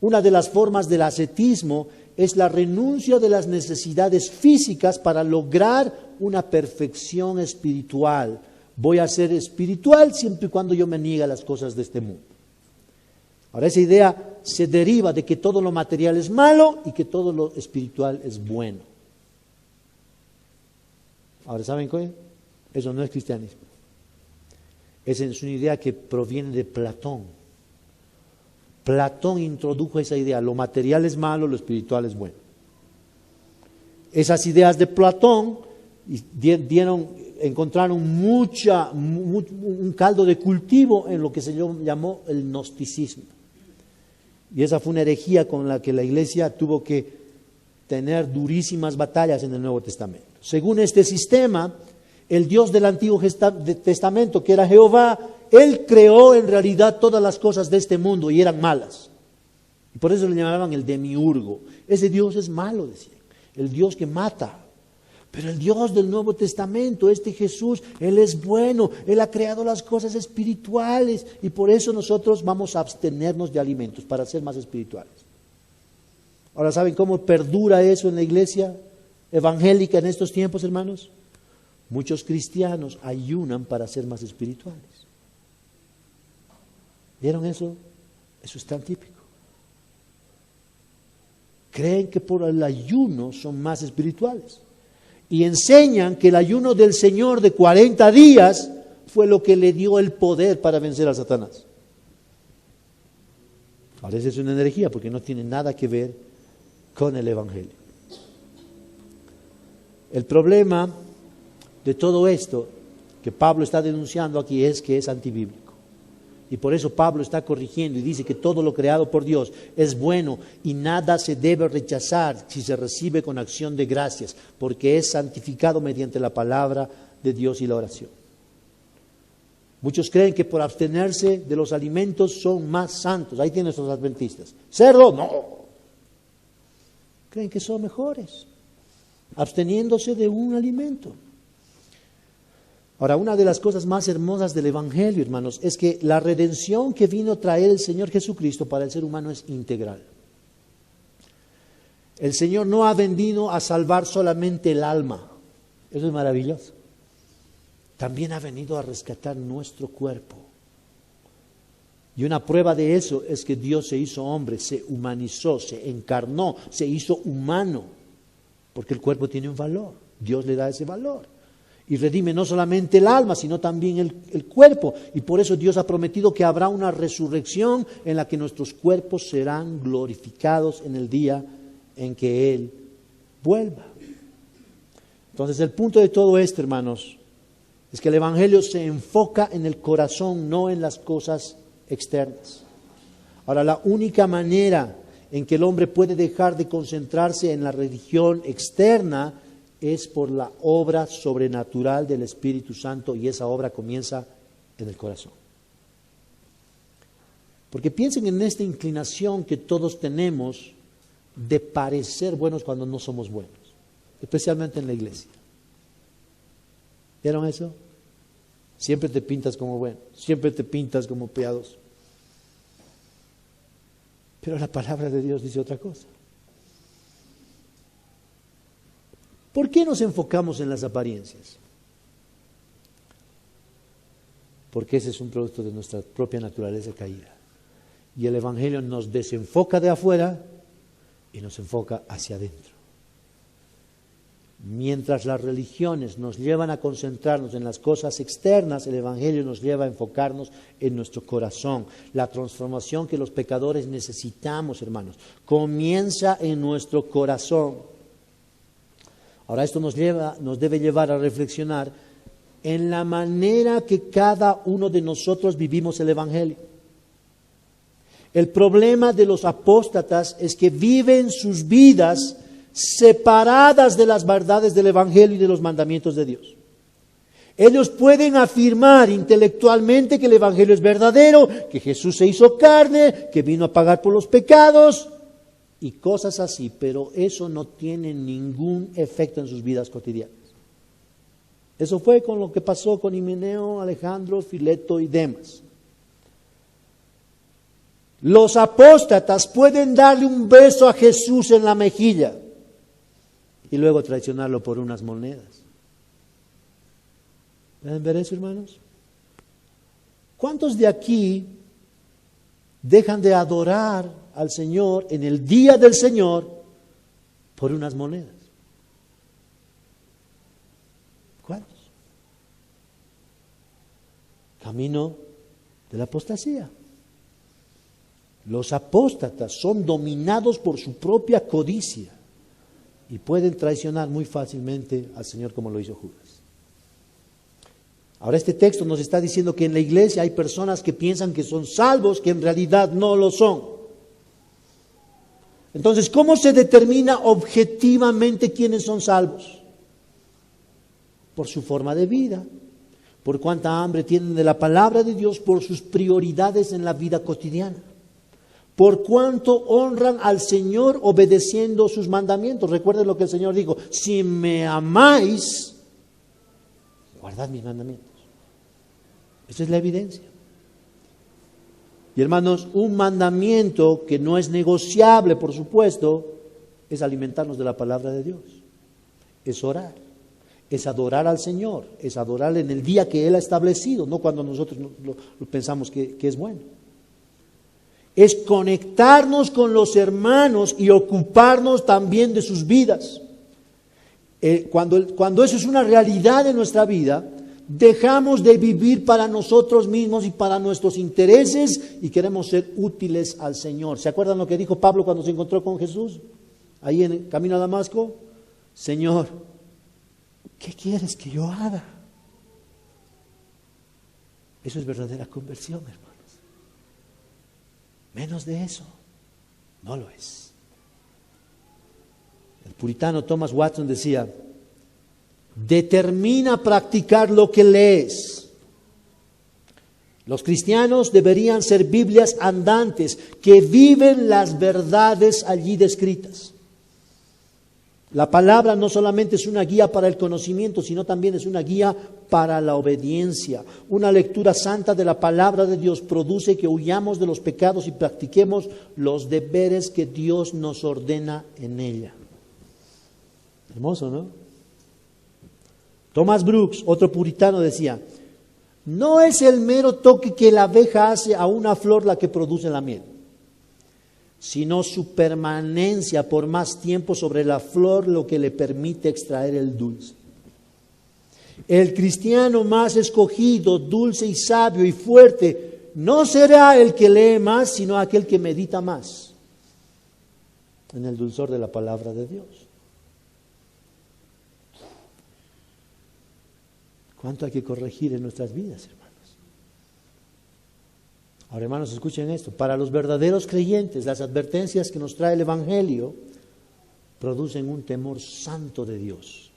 A: Una de las formas del ascetismo es la renuncia de las necesidades físicas para lograr una perfección espiritual. Voy a ser espiritual siempre y cuando yo me niegue a las cosas de este mundo. Ahora, esa idea se deriva de que todo lo material es malo y que todo lo espiritual es bueno. Ahora, ¿saben qué? Eso no es cristianismo. Esa es una idea que proviene de Platón. Platón introdujo esa idea, lo material es malo, lo espiritual es bueno. Esas ideas de Platón encontraron un caldo de cultivo en lo que se llamó el gnosticismo. Y esa fue una herejía con la que la iglesia tuvo que tener durísimas batallas en el Nuevo Testamento. Según este sistema, el Dios del Antiguo Testamento, que era Jehová, Él creó en realidad todas las cosas de este mundo y eran malas. Y por eso le llamaban el demiurgo. Ese Dios es malo, decían, el Dios que mata. Pero el Dios del Nuevo Testamento, este Jesús, Él es bueno, Él ha creado las cosas espirituales y por eso nosotros vamos a abstenernos de alimentos para ser más espirituales. Ahora, ¿saben cómo perdura eso en la iglesia evangélica en estos tiempos, hermanos? Muchos cristianos ayunan para ser más espirituales. ¿Vieron eso? Eso es tan típico. Creen que por el ayuno son más espirituales. Y enseñan que el ayuno del Señor de 40 días fue lo que le dio el poder para vencer a Satanás. A veces es una herejía porque no tiene nada que ver con el Evangelio. El problema de todo esto que Pablo está denunciando aquí es que es antibíblico. Y por eso Pablo está corrigiendo y dice que todo lo creado por Dios es bueno y nada se debe rechazar si se recibe con acción de gracias, porque es santificado mediante la palabra de Dios y la oración. Muchos creen que por abstenerse de los alimentos son más santos. Ahí tienen los adventistas. Cerdo, no. Creen que son mejores, absteniéndose de un alimento. Ahora, una de las cosas más hermosas del Evangelio, hermanos, es que la redención que vino a traer el Señor Jesucristo para el ser humano es integral. El Señor no ha venido a salvar solamente el alma. Eso es maravilloso. También ha venido a rescatar nuestro cuerpo. Y una prueba de eso es que Dios se hizo hombre, se humanizó, se encarnó, se hizo humano, porque el cuerpo tiene un valor, Dios le da ese valor. Y redime no solamente el alma, sino también el cuerpo. Y por eso Dios ha prometido que habrá una resurrección en la que nuestros cuerpos serán glorificados en el día en que Él vuelva. Entonces el punto de todo esto, hermanos, es que el Evangelio se enfoca en el corazón, no en las cosas externas. Ahora, la única manera en que el hombre puede dejar de concentrarse en la religión externa es por la obra sobrenatural del Espíritu Santo, y esa obra comienza en el corazón. Porque piensen en esta inclinación que todos tenemos de parecer buenos cuando no somos buenos, especialmente en la iglesia. ¿Vieron eso? Siempre te pintas como bueno, siempre te pintas como piadoso. Pero la palabra de Dios dice otra cosa. ¿Por qué nos enfocamos en las apariencias? Porque ese es un producto de nuestra propia naturaleza caída. Y el Evangelio nos desenfoca de afuera y nos enfoca hacia adentro. Mientras las religiones nos llevan a concentrarnos en las cosas externas, el Evangelio nos lleva a enfocarnos en nuestro corazón. La transformación que los pecadores necesitamos, hermanos, comienza en nuestro corazón. Ahora, esto nos debe llevar a reflexionar en la manera que cada uno de nosotros vivimos el Evangelio. El problema de los apóstatas es que viven sus vidas separadas de las verdades del Evangelio y de los mandamientos de Dios. Ellos pueden afirmar intelectualmente que el Evangelio es verdadero, que Jesús se hizo carne, que vino a pagar por los pecados y cosas así, pero eso no tiene ningún efecto en sus vidas cotidianas. Eso fue con lo que pasó con Himeneo, Alejandro, Fileto y Demas. Los apóstatas pueden darle un beso a Jesús en la mejilla y luego traicionarlo por unas monedas. ¿Pueden ver eso, hermanos? ¿Cuántos de aquí dejan de adorar al Señor en el día del Señor por unas monedas? ¿Cuántos? Camino de la apostasía. Los apóstatas son dominados por su propia codicia y pueden traicionar muy fácilmente al Señor como lo hizo Judas. Ahora este texto nos está diciendo que en la iglesia hay personas que piensan que son salvos, que en realidad no lo son. Entonces, ¿cómo se determina objetivamente quiénes son salvos? Por su forma de vida, por cuánta hambre tienen de la palabra de Dios, por sus prioridades en la vida cotidiana, por cuánto honran al Señor obedeciendo sus mandamientos. Recuerden lo que el Señor dijo: si me amáis, guardad mis mandamientos. Esa es la evidencia. Y hermanos, un mandamiento que no es negociable, por supuesto, es alimentarnos de la palabra de Dios. Es orar, es adorar al Señor, es adorarle en el día que Él ha establecido, no cuando nosotros lo pensamos que es bueno. Es conectarnos con los hermanos y ocuparnos también de sus vidas. Cuando eso es una realidad en nuestra vida, dejamos de vivir para nosotros mismos y para nuestros intereses y queremos ser útiles al Señor. ¿Se acuerdan lo que dijo Pablo cuando se encontró con Jesús? Ahí en el camino a Damasco: Señor, ¿qué quieres que yo haga? Eso es verdadera conversión, hermanos. Menos de eso, no lo es. El puritano Thomas Watson decía: determina practicar lo que lees. Los cristianos deberían ser Biblias andantes que viven las verdades allí descritas. La palabra no solamente es una guía para el conocimiento, sino también es una guía para la obediencia. Una lectura santa de la palabra de Dios produce que huyamos de los pecados y practiquemos los deberes que Dios nos ordena en ella. Hermoso, ¿no? Thomas Brooks, otro puritano, decía: No es el mero toque que la abeja hace a una flor la que produce la miel, sino su permanencia por más tiempo sobre la flor lo que le permite extraer el dulce. El cristiano más escogido, dulce y sabio y fuerte, no será el que lee más, sino aquel que medita más en el dulzor de la palabra de Dios. ¿Cuánto hay que corregir en nuestras vidas, hermanos? Ahora, hermanos, escuchen esto. Para los verdaderos creyentes, las advertencias que nos trae el Evangelio producen un temor santo de Dios.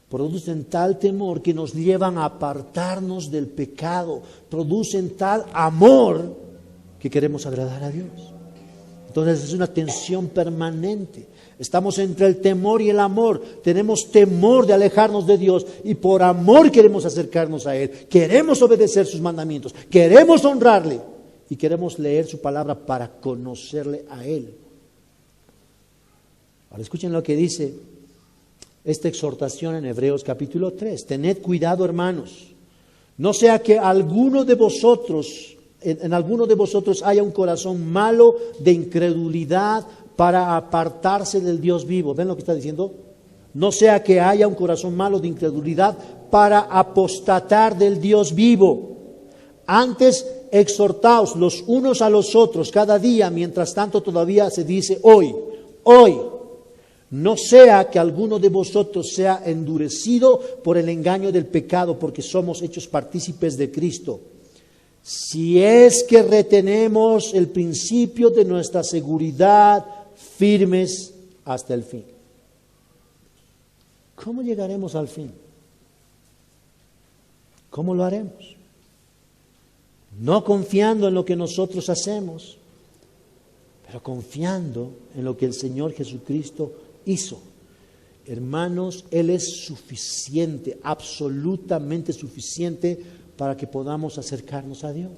A: Producen tal temor que nos llevan a apartarnos del pecado. Producen tal amor que queremos agradar a Dios. Entonces es una tensión permanente. Estamos entre el temor y el amor. Tenemos temor de alejarnos de Dios y por amor queremos acercarnos a Él. Queremos obedecer sus mandamientos. Queremos honrarle y queremos leer su palabra para conocerle a Él. Ahora escuchen lo que dice esta exhortación en Hebreos capítulo 3. Tened cuidado, hermanos. No sea que alguno de vosotros, en alguno de vosotros haya un corazón malo de incredulidad para apartarse del Dios vivo. ¿Ven lo que está diciendo? No sea que haya un corazón malo de incredulidad para apostatar del Dios vivo. Antes exhortaos los unos a los otros cada día, mientras tanto todavía se dice hoy. No sea que alguno de vosotros sea endurecido por el engaño del pecado, porque somos hechos partícipes de Cristo. Si es que retenemos el principio de nuestra seguridad firmes hasta el fin. ¿Cómo llegaremos al fin? ¿Cómo lo haremos? No confiando en lo que nosotros hacemos, pero confiando en lo que el Señor Jesucristo hizo. Hermanos, Él es suficiente, absolutamente suficiente para que podamos acercarnos a Dios.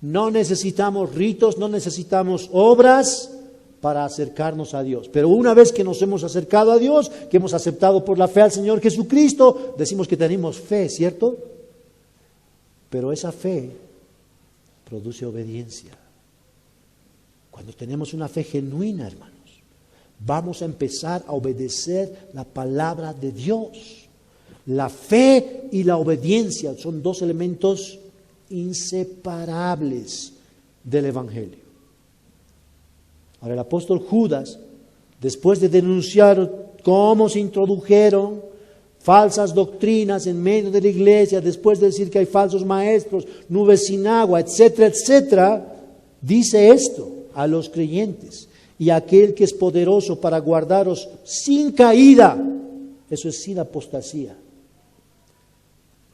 A: No necesitamos ritos, no necesitamos obras para acercarnos a Dios. Pero una vez que nos hemos acercado a Dios, que hemos aceptado por la fe al Señor Jesucristo, decimos que tenemos fe, ¿cierto? Pero esa fe produce obediencia. Cuando tenemos una fe genuina, hermanos, vamos a empezar a obedecer la palabra de Dios. La fe y la obediencia son dos elementos inseparables del Evangelio. Ahora el apóstol Judas, después de denunciar cómo se introdujeron falsas doctrinas en medio de la iglesia, después de decir que hay falsos maestros, nubes sin agua, etcétera, etcétera, dice esto a los creyentes: y aquel que es poderoso para guardaros sin caída, eso es sin apostasía,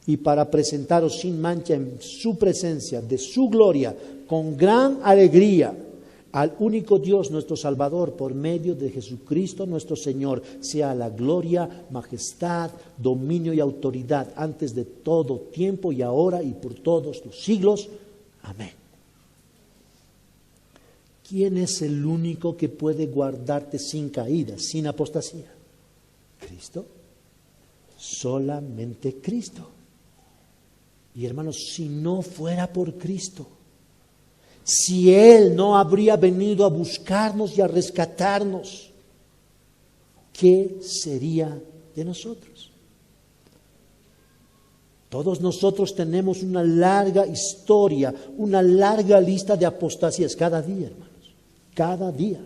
A: y para presentaros sin mancha en su presencia de su gloria, con gran alegría, al único Dios nuestro Salvador, por medio de Jesucristo nuestro Señor, sea la gloria, majestad, dominio y autoridad, antes de todo tiempo y ahora y por todos los siglos. Amén. ¿Quién es el único que puede guardarte sin caída, sin apostasía? Cristo. Solamente Cristo. Y hermanos, si no fuera por Cristo, si Él no habría venido a buscarnos y a rescatarnos, ¿qué sería de nosotros? Todos nosotros tenemos una larga historia, una larga lista de apostasías cada día, hermanos, cada día.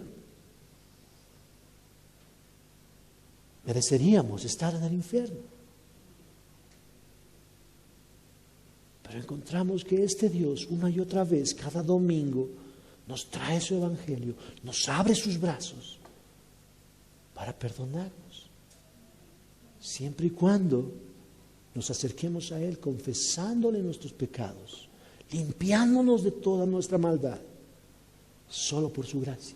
A: Mereceríamos estar en el infierno. Pero encontramos que este Dios, una y otra vez, cada domingo, nos trae su evangelio, nos abre sus brazos para perdonarnos, siempre y cuando nos acerquemos a Él confesándole nuestros pecados, limpiándonos de toda nuestra maldad, solo por su gracia.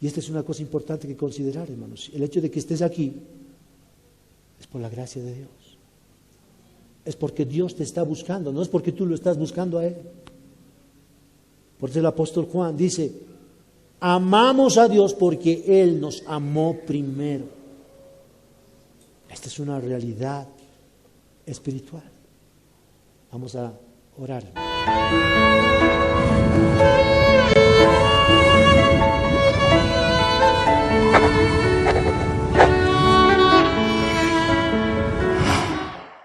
A: Y esta es una cosa importante que considerar, hermanos. El hecho de que estés aquí es por la gracia de Dios. Es porque Dios te está buscando, no es porque tú lo estás buscando a Él. Por eso el apóstol Juan dice: amamos a Dios porque Él nos amó primero. Esta es una realidad espiritual. Vamos a orar.